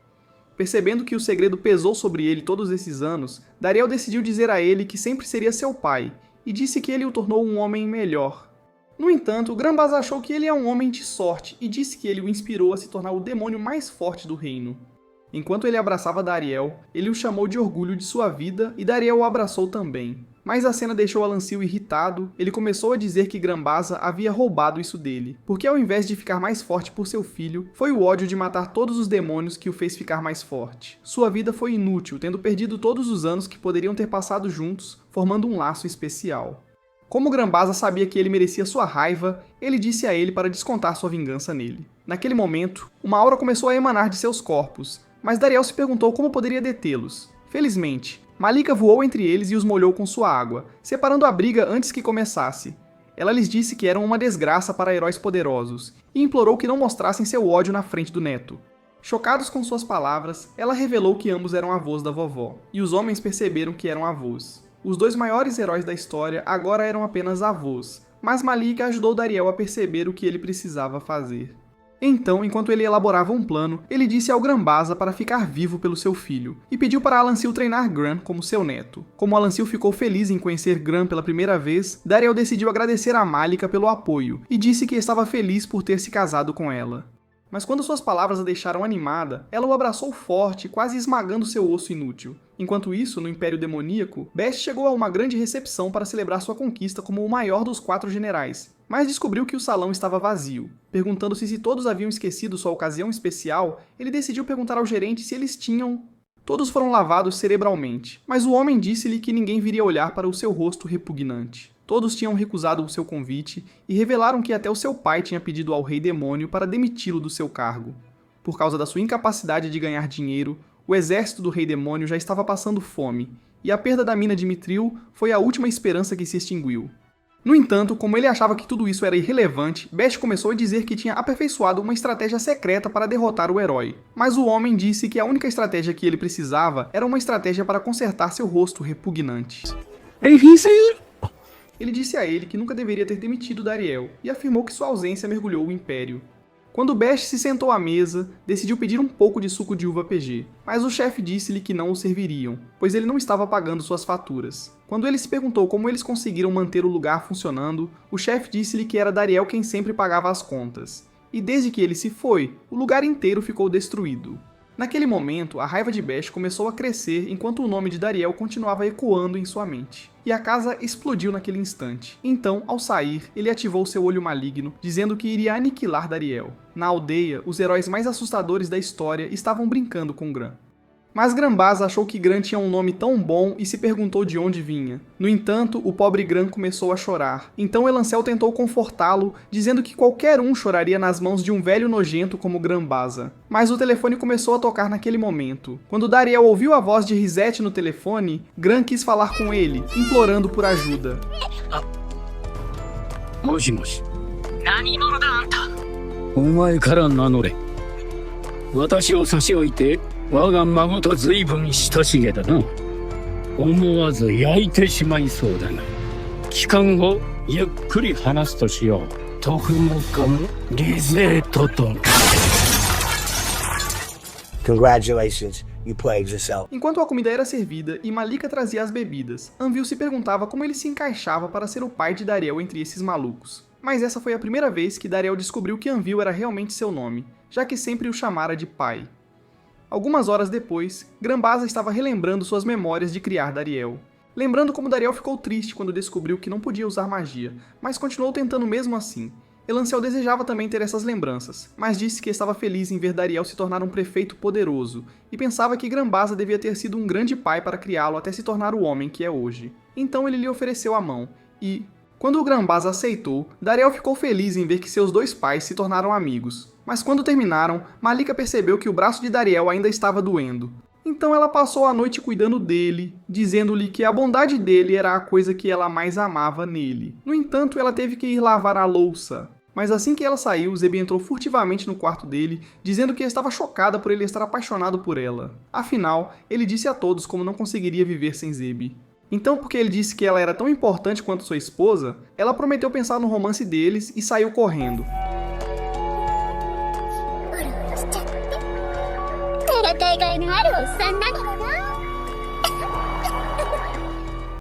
Percebendo que o segredo pesou sobre ele todos esses anos, Dariel decidiu dizer a ele que sempre seria seu pai, e disse que ele o tornou um homem melhor. No entanto, Grambaza achou que ele é um homem de sorte e disse que ele o inspirou a se tornar o demônio mais forte do reino. Enquanto ele abraçava Dariel, ele o chamou de orgulho de sua vida e Dariel o abraçou também. Mas a cena deixou Alancil irritado, ele começou a dizer que Grambaza havia roubado isso dele, porque ao invés de ficar mais forte por seu filho, foi o ódio de matar todos os demônios que o fez ficar mais forte. Sua vida foi inútil, tendo perdido todos os anos que poderiam ter passado juntos, formando um laço especial. Como Grambaza sabia que ele merecia sua raiva, ele disse a ele para descontar sua vingança nele. Naquele momento, uma aura começou a emanar de seus corpos, mas Dariel se perguntou como poderia detê-los. Felizmente, Malika voou entre eles e os molhou com sua água, separando a briga antes que começasse. Ela lhes disse que eram uma desgraça para heróis poderosos, e implorou que não mostrassem seu ódio na frente do neto. Chocados com suas palavras, ela revelou que ambos eram avós da vovó, e os homens perceberam que eram avós. Os 2 maiores heróis da história agora eram apenas avós, mas Malika ajudou Dariel a perceber o que ele precisava fazer. Então, enquanto ele elaborava um plano, ele disse ao Grambaza para ficar vivo pelo seu filho, e pediu para Alancil treinar Gran como seu neto. Como Alancil ficou feliz em conhecer Gran pela primeira vez, Dariel decidiu agradecer a Malika pelo apoio, e disse que estava feliz por ter se casado com ela. Mas quando suas palavras a deixaram animada, ela o abraçou forte, quase esmagando seu osso inútil. Enquanto isso, no Império Demoníaco, Best chegou a uma grande recepção para celebrar sua conquista como o maior dos 4 generais, mas descobriu que o salão estava vazio. Perguntando-se se todos haviam esquecido sua ocasião especial, ele decidiu perguntar ao gerente se eles tinham... Todos foram lavados cerebralmente, mas o homem disse-lhe que ninguém viria olhar para o seu rosto repugnante. Todos tinham recusado o seu convite e revelaram que até o seu pai tinha pedido ao Rei Demônio para demiti-lo do seu cargo. Por causa da sua incapacidade de ganhar dinheiro, o exército do Rei Demônio já estava passando fome, e a perda da mina de Mithril foi a última esperança que se extinguiu. No entanto, como ele achava que tudo isso era irrelevante, Best começou a dizer que tinha aperfeiçoado uma estratégia secreta para derrotar o herói. Mas o homem disse que a única estratégia que ele precisava era uma estratégia para consertar seu rosto repugnante. Ele disse a ele que nunca deveria ter demitido Dariel, e afirmou que sua ausência mergulhou o Império. Quando Best se sentou à mesa, decidiu pedir um pouco de suco de uva PG, mas o chefe disse-lhe que não o serviriam, pois ele não estava pagando suas faturas. Quando ele se perguntou como eles conseguiram manter o lugar funcionando, o chefe disse-lhe que era Dariel quem sempre pagava as contas. E desde que ele se foi, o lugar inteiro ficou destruído. Naquele momento, a raiva de Best começou a crescer enquanto o nome de Dariel continuava ecoando em sua mente. E a casa explodiu naquele instante. Então, ao sair, ele ativou seu olho maligno, dizendo que iria aniquilar Dariel. Na aldeia, os heróis mais assustadores da história estavam brincando com Gran. Mas Granbaza achou que Gran tinha um nome tão bom e se perguntou de onde vinha. No entanto, o pobre Gran começou a chorar. Então Elancel tentou confortá-lo, dizendo que qualquer um choraria nas mãos de um velho nojento como Granbaza. Mas o telefone começou a tocar naquele momento. Quando Dariel ouviu a voz de Risette no telefone, Gran quis falar com ele, implorando por ajuda. Moshi. お前から名乗れ。私を差し置いて 我が孫と随分親しげだな。思わず焼いてしまいそうだが、帰還後ゆっくり話すとしよう。トフモカムリゼートと。Congratulations, you played yourself. Enquanto a comida era servida e Malika trazia as bebidas, Anvil se perguntava como ele se encaixava para ser o pai de Dariel entre esses malucos. Mas essa foi a primeira vez que Dariel descobriu que Anvil era realmente seu nome, já que sempre o chamara de pai. Algumas horas depois, Granbaza estava relembrando suas memórias de criar Dariel. Lembrando como Dariel ficou triste quando descobriu que não podia usar magia, mas continuou tentando mesmo assim. Elancel desejava também ter essas lembranças, mas disse que estava feliz em ver Dariel se tornar um prefeito poderoso, e pensava que Granbaza devia ter sido um grande pai para criá-lo até se tornar o homem que é hoje. Então ele lhe ofereceu a mão, e... quando o Granbaza aceitou, Dariel ficou feliz em ver que seus dois pais se tornaram amigos. Mas quando terminaram, Malika percebeu que o braço de Dariel ainda estava doendo. Então ela passou a noite cuidando dele, dizendo-lhe que a bondade dele era a coisa que ela mais amava nele. No entanto, ela teve que ir lavar a louça. Mas assim que ela saiu, Zebi entrou furtivamente no quarto dele, dizendo que estava chocada por ele estar apaixonado por ela. Afinal, ele disse a todos como não conseguiria viver sem Zebi. Então, porque ele disse que ela era tão importante quanto sua esposa, ela prometeu pensar no romance deles e saiu correndo.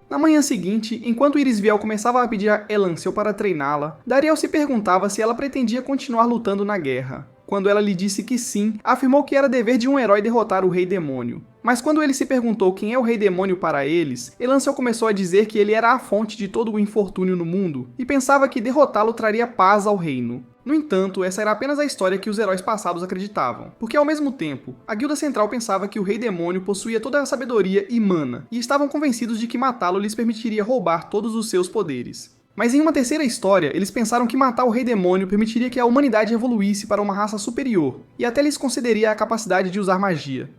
Na manhã seguinte, enquanto Irisviel começava a pedir a Elancel para treiná-la, Dariel se perguntava se ela pretendia continuar lutando na guerra. Quando ela lhe disse que sim, afirmou que era dever de um herói derrotar o Rei Demônio. Mas quando ele se perguntou quem é o Rei Demônio para eles, Elancel começou a dizer que ele era a fonte de todo o infortúnio no mundo, e pensava que derrotá-lo traria paz ao reino. No entanto, essa era apenas a história que os heróis passados acreditavam, porque ao mesmo tempo, a Guilda Central pensava que o Rei Demônio possuía toda a sabedoria e mana, e estavam convencidos de que matá-lo lhes permitiria roubar todos os seus poderes. Mas em uma terceira história, eles pensaram que matar o Rei Demônio permitiria que a humanidade evoluísse para uma raça superior, e até lhes concederia a capacidade de usar magia.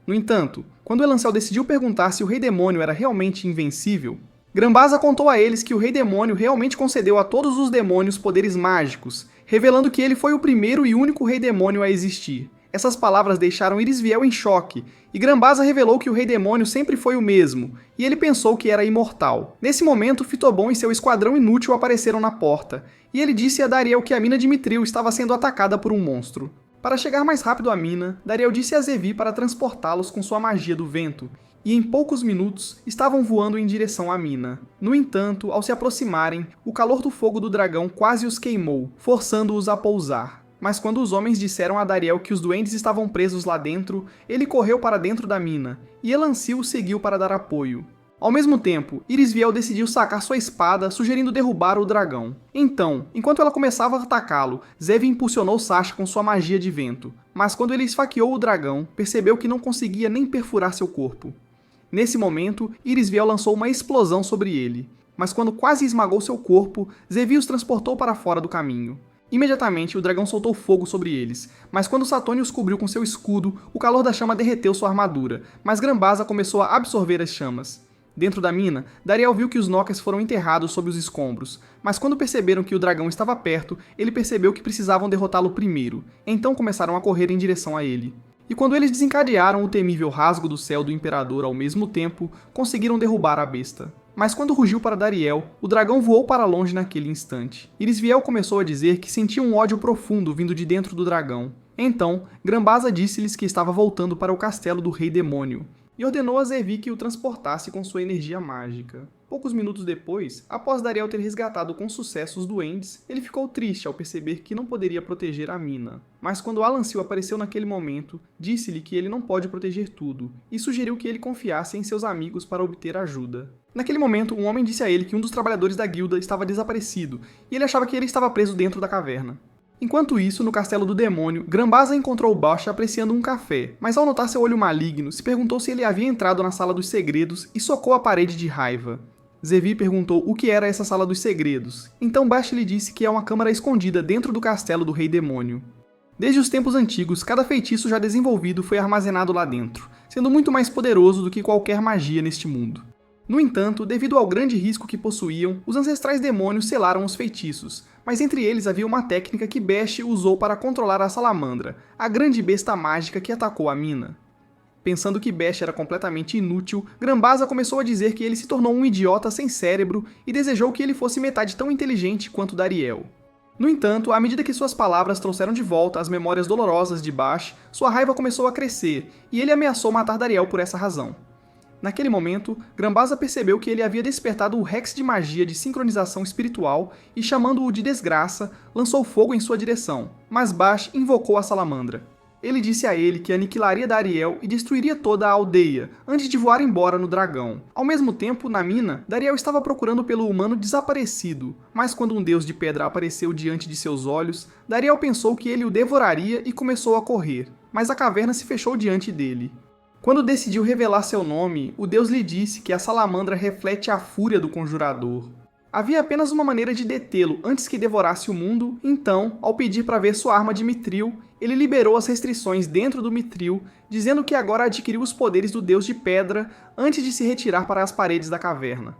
No entanto, quando Elancel decidiu perguntar se o Rei Demônio era realmente invencível, Granbaza contou a eles que o Rei Demônio realmente concedeu a todos os demônios poderes mágicos, revelando que ele foi o primeiro e único Rei Demônio a existir. Essas palavras deixaram Irisviel em choque, e Granbaza revelou que o Rei Demônio sempre foi o mesmo, e ele pensou que era imortal. Nesse momento, Fitobon e seu esquadrão inútil apareceram na porta, e ele disse a Dariel que a mina de Mithril estava sendo atacada por um monstro. Para chegar mais rápido à mina, Dariel disse a Zevi para transportá-los com sua magia do vento, e em poucos minutos estavam voando em direção à mina. No entanto, ao se aproximarem, o calor do fogo do dragão quase os queimou, forçando-os a pousar. Mas quando os homens disseram a Dariel que os duendes estavam presos lá dentro, ele correu para dentro da mina, e Elansil o seguiu para dar apoio. Ao mesmo tempo, Irisviel decidiu sacar sua espada, sugerindo derrubar o dragão. Então, enquanto ela começava a atacá-lo, Zev impulsionou Sasha com sua magia de vento, mas quando ele esfaqueou o dragão, percebeu que não conseguia nem perfurar seu corpo. Nesse momento, Irisviel lançou uma explosão sobre ele, mas quando quase esmagou seu corpo, Zevi os transportou para fora do caminho. Imediatamente, o dragão soltou fogo sobre eles, mas quando Satônio os cobriu com seu escudo, o calor da chama derreteu sua armadura, mas Grambasa começou a absorver as chamas. Dentro da mina, Dariel viu que os Nokkers foram enterrados sob os escombros, mas quando perceberam que o dragão estava perto, ele percebeu que precisavam derrotá-lo primeiro, então começaram a correr em direção a ele. E quando eles desencadearam o temível rasgo do céu do Imperador ao mesmo tempo, conseguiram derrubar a besta. Mas quando rugiu para Dariel, o dragão voou para longe naquele instante. Irisviel começou a dizer que sentia um ódio profundo vindo de dentro do dragão. Então, Grambasa disse-lhes que estava voltando para o castelo do Rei Demônio, e ordenou a Zevi que o transportasse com sua energia mágica. Poucos minutos depois, após Dariel ter resgatado com sucesso os duendes, ele ficou triste ao perceber que não poderia proteger a mina. Mas quando Alansil apareceu naquele momento, disse-lhe que ele não pode proteger tudo, e sugeriu que ele confiasse em seus amigos para obter ajuda. Naquele momento, um homem disse a ele que um dos trabalhadores da guilda estava desaparecido, e ele achava que ele estava preso dentro da caverna. Enquanto isso, no castelo do demônio, Grambasa encontrou Basch apreciando um café, mas ao notar seu olho maligno, se perguntou se ele havia entrado na sala dos segredos e socou a parede de raiva. Zevi perguntou o que era essa sala dos segredos, então Basch lhe disse que é uma câmara escondida dentro do castelo do Rei Demônio. Desde os tempos antigos, cada feitiço já desenvolvido foi armazenado lá dentro, sendo muito mais poderoso do que qualquer magia neste mundo. No entanto, devido ao grande risco que possuíam, os ancestrais demônios selaram os feitiços, mas entre eles havia uma técnica que Basch usou para controlar a salamandra, a grande besta mágica que atacou a mina. Pensando que Basch era completamente inútil, Grambasa começou a dizer que ele se tornou um idiota sem cérebro e desejou que ele fosse metade tão inteligente quanto Dariel. No entanto, à medida que suas palavras trouxeram de volta as memórias dolorosas de Basch, sua raiva começou a crescer, e ele ameaçou matar Dariel por essa razão. Naquele momento, Grambasa percebeu que ele havia despertado o Rex de magia de sincronização espiritual e, chamando-o de desgraça, lançou fogo em sua direção, mas Basch invocou a salamandra. Ele disse a ele que aniquilaria Dariel e destruiria toda a aldeia, antes de voar embora no dragão. Ao mesmo tempo, na mina, Dariel estava procurando pelo humano desaparecido, mas quando um deus de pedra apareceu diante de seus olhos, Dariel pensou que ele o devoraria e começou a correr, mas a caverna se fechou diante dele. Quando decidiu revelar seu nome, o deus lhe disse que a salamandra reflete a fúria do conjurador. Havia apenas uma maneira de detê-lo antes que devorasse o mundo, então, ao pedir para ver sua arma de Mithril, ele liberou as restrições dentro do Mithril, dizendo que agora adquiriu os poderes do deus de pedra antes de se retirar para as paredes da caverna.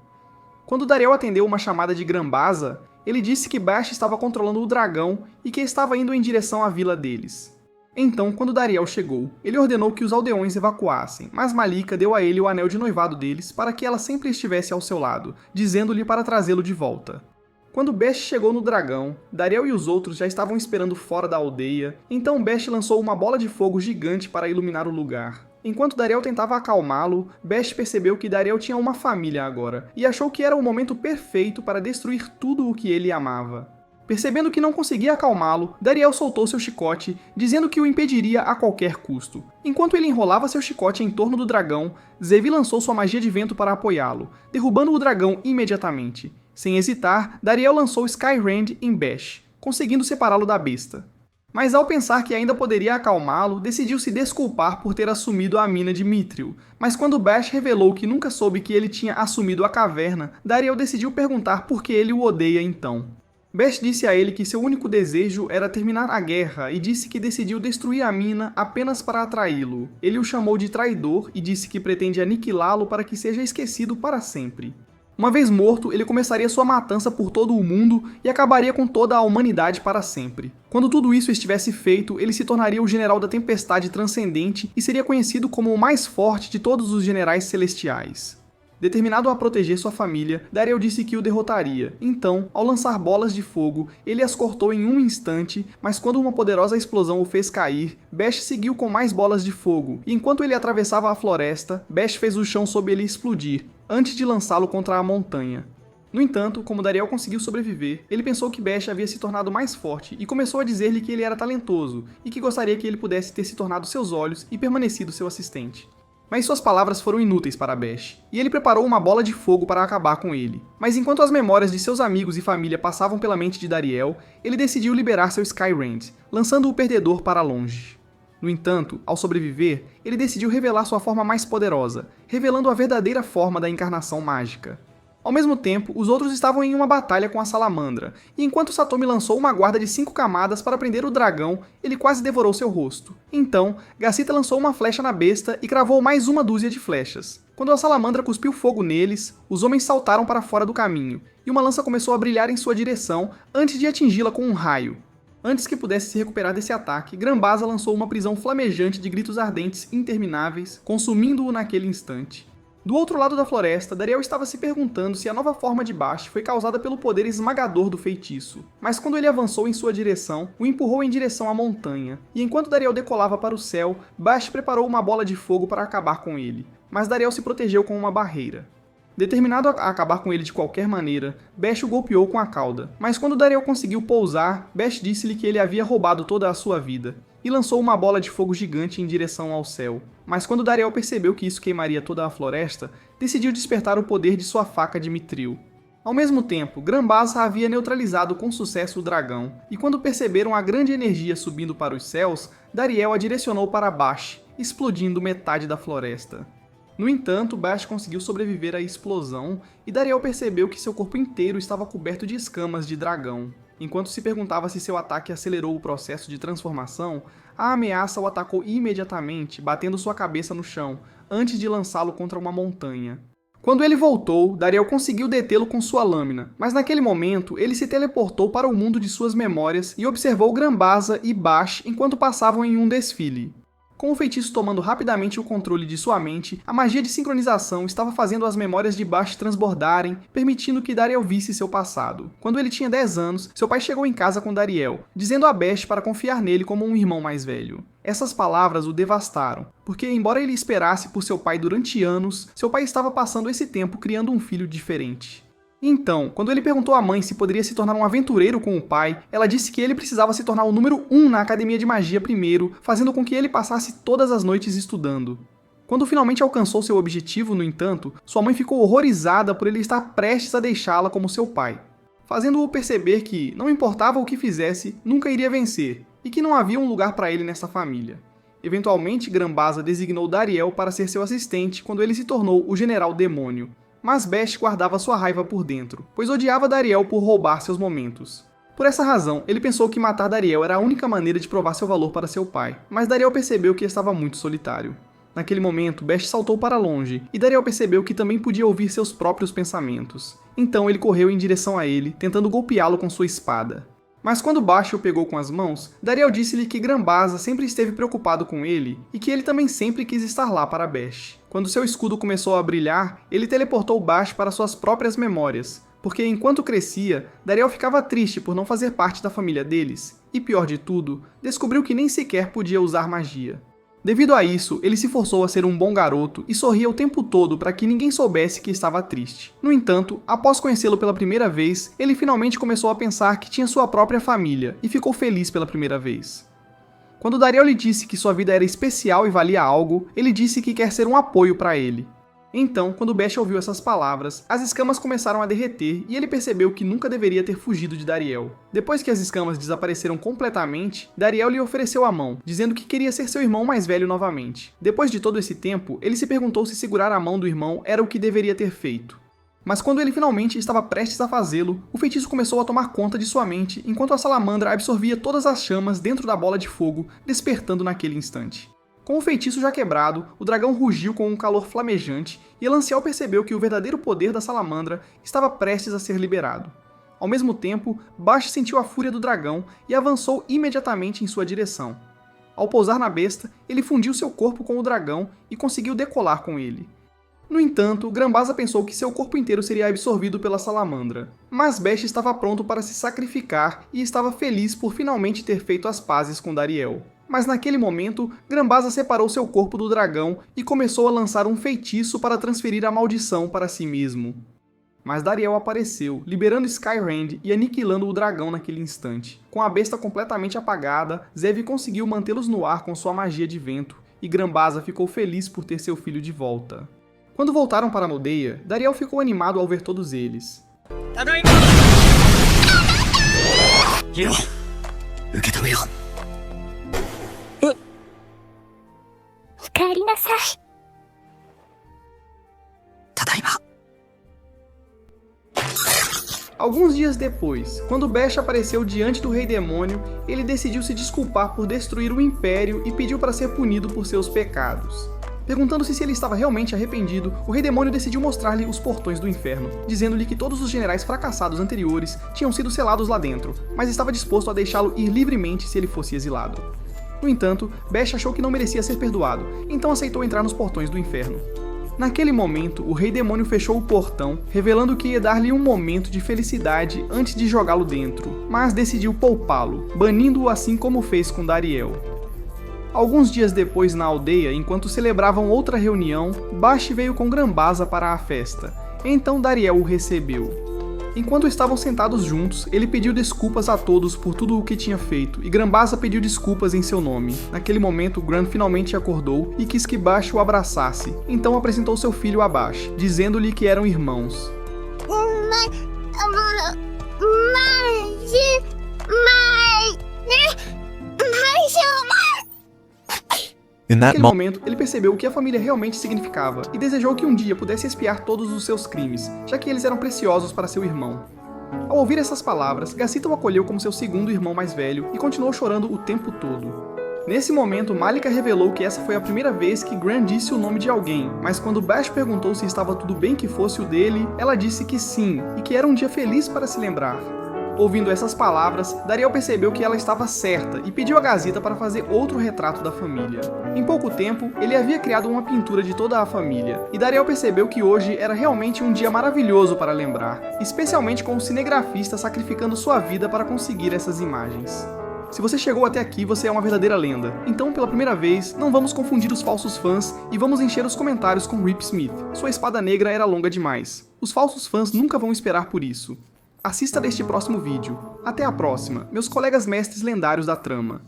Quando Dariel atendeu uma chamada de Grambasa, ele disse que Basch estava controlando o dragão e que estava indo em direção à vila deles. Então, quando Dariel chegou, ele ordenou que os aldeões evacuassem, mas Malika deu a ele o anel de noivado deles para que ela sempre estivesse ao seu lado, dizendo-lhe para trazê-lo de volta. Quando Basch chegou no dragão, Dariel e os outros já estavam esperando fora da aldeia, então Basch lançou uma bola de fogo gigante para iluminar o lugar. Enquanto Dariel tentava acalmá-lo, Basch percebeu que Dariel tinha uma família agora, e achou que era o momento perfeito para destruir tudo o que ele amava. Percebendo que não conseguia acalmá-lo, Dariel soltou seu chicote, dizendo que o impediria a qualquer custo. Enquanto ele enrolava seu chicote em torno do dragão, Zevi lançou sua magia de vento para apoiá-lo, derrubando o dragão imediatamente. Sem hesitar, Dariel lançou Skyrend em Basch, conseguindo separá-lo da besta. Mas ao pensar que ainda poderia acalmá-lo, decidiu se desculpar por ter assumido a mina de Mithril. Mas quando Basch revelou que nunca soube que ele tinha assumido a caverna, Dariel decidiu perguntar por que ele o odeia então. Basch disse a ele que seu único desejo era terminar a guerra e disse que decidiu destruir a mina apenas para atraí-lo. Ele o chamou de traidor e disse que pretende aniquilá-lo para que seja esquecido para sempre. Uma vez morto, ele começaria sua matança por todo o mundo e acabaria com toda a humanidade para sempre. Quando tudo isso estivesse feito, ele se tornaria o general da tempestade transcendente e seria conhecido como o mais forte de todos os generais celestiais. Determinado a proteger sua família, Dariel disse que o derrotaria. Então, ao lançar bolas de fogo, ele as cortou em um instante, mas quando uma poderosa explosão o fez cair, Basch seguiu com mais bolas de fogo, e enquanto ele atravessava a floresta, Basch fez o chão sob ele explodir, antes de lançá-lo contra a montanha. No entanto, como Dariel conseguiu sobreviver, ele pensou que Bash havia se tornado mais forte e começou a dizer-lhe que ele era talentoso e que gostaria que ele pudesse ter se tornado seus olhos e permanecido seu assistente. Mas suas palavras foram inúteis para Bash, e ele preparou uma bola de fogo para acabar com ele. Mas enquanto as memórias de seus amigos e família passavam pela mente de Dariel, ele decidiu liberar seu Skyrend, lançando o perdedor para longe. No entanto, ao sobreviver, ele decidiu revelar sua forma mais poderosa, revelando a verdadeira forma da encarnação mágica. Ao mesmo tempo, os outros estavam em uma batalha com a salamandra, e enquanto Satomi lançou uma guarda de 5 camadas para prender o dragão, ele quase devorou seu rosto. Então, Gacita lançou uma flecha na besta e cravou mais uma dúzia de flechas. Quando a salamandra cuspiu fogo neles, os homens saltaram para fora do caminho, e uma lança começou a brilhar em sua direção antes de atingi-la com um raio. Antes que pudesse se recuperar desse ataque, Granbaza lançou uma prisão flamejante de gritos ardentes intermináveis, consumindo-o naquele instante. Do outro lado da floresta, Dariel estava se perguntando se a nova forma de Bash foi causada pelo poder esmagador do feitiço. Mas quando ele avançou em sua direção, o empurrou em direção à montanha. E enquanto Dariel decolava para o céu, Bash preparou uma bola de fogo para acabar com ele. Mas Dariel se protegeu com uma barreira. Determinado a acabar com ele de qualquer maneira, Bash o golpeou com a cauda. Mas quando Dariel conseguiu pousar, Bash disse-lhe que ele havia roubado toda a sua vida, e lançou uma bola de fogo gigante em direção ao céu. Mas quando Dariel percebeu que isso queimaria toda a floresta, decidiu despertar o poder de sua faca de Mithril. Ao mesmo tempo, Granbaza havia neutralizado com sucesso o dragão, e quando perceberam a grande energia subindo para os céus, Dariel a direcionou para Bash, explodindo metade da floresta. No entanto, Bash conseguiu sobreviver à explosão, e Dariel percebeu que seu corpo inteiro estava coberto de escamas de dragão. Enquanto se perguntava se seu ataque acelerou o processo de transformação, a ameaça o atacou imediatamente, batendo sua cabeça no chão, antes de lançá-lo contra uma montanha. Quando ele voltou, Dariel conseguiu detê-lo com sua lâmina, mas naquele momento ele se teleportou para o mundo de suas memórias e observou Granbaza e Bash enquanto passavam em um desfile. Com o feitiço tomando rapidamente o controle de sua mente, a magia de sincronização estava fazendo as memórias de Bash transbordarem, permitindo que Dariel visse seu passado. Quando ele tinha 10 anos, seu pai chegou em casa com Dariel, dizendo a Bash para confiar nele como um irmão mais velho. Essas palavras o devastaram, porque embora ele esperasse por seu pai durante anos, seu pai estava passando esse tempo criando um filho diferente. Então, quando ele perguntou à mãe se poderia se tornar um aventureiro com o pai, ela disse que ele precisava se tornar o número 1 na academia de magia primeiro, fazendo com que ele passasse todas as noites estudando. Quando finalmente alcançou seu objetivo, no entanto, sua mãe ficou horrorizada por ele estar prestes a deixá-la como seu pai, fazendo-o perceber que, não importava o que fizesse, nunca iria vencer, e que não havia um lugar para ele nessa família. Eventualmente, Granbaza designou Dariel para ser seu assistente quando ele se tornou o General Demônio. Mas Bash guardava sua raiva por dentro, pois odiava Dariel por roubar seus momentos. Por essa razão, ele pensou que matar Dariel era a única maneira de provar seu valor para seu pai, mas Dariel percebeu que estava muito solitário. Naquele momento, Bash saltou para longe, e Dariel percebeu que também podia ouvir seus próprios pensamentos. Então ele correu em direção a ele, tentando golpeá-lo com sua espada. Mas quando Bash o pegou com as mãos, Dariel disse-lhe que Granbaza sempre esteve preocupado com ele e que ele também sempre quis estar lá para Bash. Quando seu escudo começou a brilhar, ele teleportou Bash para suas próprias memórias, porque enquanto crescia, Dariel ficava triste por não fazer parte da família deles, e pior de tudo, descobriu que nem sequer podia usar magia. Devido a isso, ele se forçou a ser um bom garoto e sorria o tempo todo para que ninguém soubesse que estava triste. No entanto, após conhecê-lo pela primeira vez, ele finalmente começou a pensar que tinha sua própria família e ficou feliz pela primeira vez. Quando Dariel lhe disse que sua vida era especial e valia algo, ele disse que quer ser um apoio para ele. Então, quando Bash ouviu essas palavras, as escamas começaram a derreter e ele percebeu que nunca deveria ter fugido de Dariel. Depois que as escamas desapareceram completamente, Dariel lhe ofereceu a mão, dizendo que queria ser seu irmão mais velho novamente. Depois de todo esse tempo, ele se perguntou se segurar a mão do irmão era o que deveria ter feito. Mas quando ele finalmente estava prestes a fazê-lo, o feitiço começou a tomar conta de sua mente, enquanto a salamandra absorvia todas as chamas dentro da bola de fogo, despertando naquele instante. Com o feitiço já quebrado, o dragão rugiu com um calor flamejante e Elanciel percebeu que o verdadeiro poder da salamandra estava prestes a ser liberado. Ao mesmo tempo, Bash sentiu a fúria do dragão e avançou imediatamente em sua direção. Ao pousar na besta, ele fundiu seu corpo com o dragão e conseguiu decolar com ele. No entanto, Granbaza pensou que seu corpo inteiro seria absorvido pela salamandra. Mas Bash estava pronto para se sacrificar e estava feliz por finalmente ter feito as pazes com Dariel. Mas naquele momento, Granbaza separou seu corpo do dragão e começou a lançar um feitiço para transferir a maldição para si mesmo. Mas Dariel apareceu, liberando Skyrend e aniquilando o dragão naquele instante. Com a besta completamente apagada, Zev conseguiu mantê-los no ar com sua magia de vento, e Grambaza ficou feliz por ter seu filho de volta. Quando voltaram para a aldeia, Dariel ficou animado ao ver todos eles. おかえりなさい。 Alguns dias depois, quando Bash apareceu diante do Rei Demônio, ele decidiu se desculpar por destruir o Império e pediu para ser punido por seus pecados. Perguntando-se se ele estava realmente arrependido, o Rei Demônio decidiu mostrar-lhe os portões do inferno, dizendo-lhe que todos os generais fracassados anteriores tinham sido selados lá dentro, mas estava disposto a deixá-lo ir livremente se ele fosse exilado. No entanto, Bash achou que não merecia ser perdoado, então aceitou entrar nos portões do inferno. Naquele momento, o Rei Demônio fechou o portão, revelando que ia dar-lhe um momento de felicidade antes de jogá-lo dentro, mas decidiu poupá-lo, banindo-o assim como fez com Dariel. Alguns dias depois, na aldeia, enquanto celebravam outra reunião, Bash veio com Grambaza para a festa. Então Dariel o recebeu. Enquanto estavam sentados juntos, ele pediu desculpas a todos por tudo o que tinha feito, e Grambaza pediu desculpas em seu nome. Naquele momento, Gran finalmente acordou e quis que Bash o abraçasse, então apresentou seu filho a Bash, dizendo-lhe que eram irmãos. Naquele momento, ele percebeu o que a família realmente significava e desejou que um dia pudesse expiar todos os seus crimes, já que eles eram preciosos para seu irmão. Ao ouvir essas palavras, Gacita o acolheu como seu segundo irmão mais velho e continuou chorando o tempo todo. Nesse momento, Malika revelou que essa foi a primeira vez que Gran disse o nome de alguém, mas quando Bash perguntou se estava tudo bem que fosse o dele, ela disse que sim, e que era um dia feliz para se lembrar. Ouvindo essas palavras, Dariel percebeu que ela estava certa e pediu a Gazita para fazer outro retrato da família. Em pouco tempo, ele havia criado uma pintura de toda a família, e Dariel percebeu que hoje era realmente um dia maravilhoso para lembrar, especialmente com o cinegrafista sacrificando sua vida para conseguir essas imagens. Se você chegou até aqui, você é uma verdadeira lenda. Então, pela primeira vez, não vamos confundir os falsos fãs e vamos encher os comentários com Rip Smith. Sua espada negra era longa demais. Os falsos fãs nunca vão esperar por isso. Assista neste próximo vídeo. Até a próxima, meus colegas mestres lendários da trama.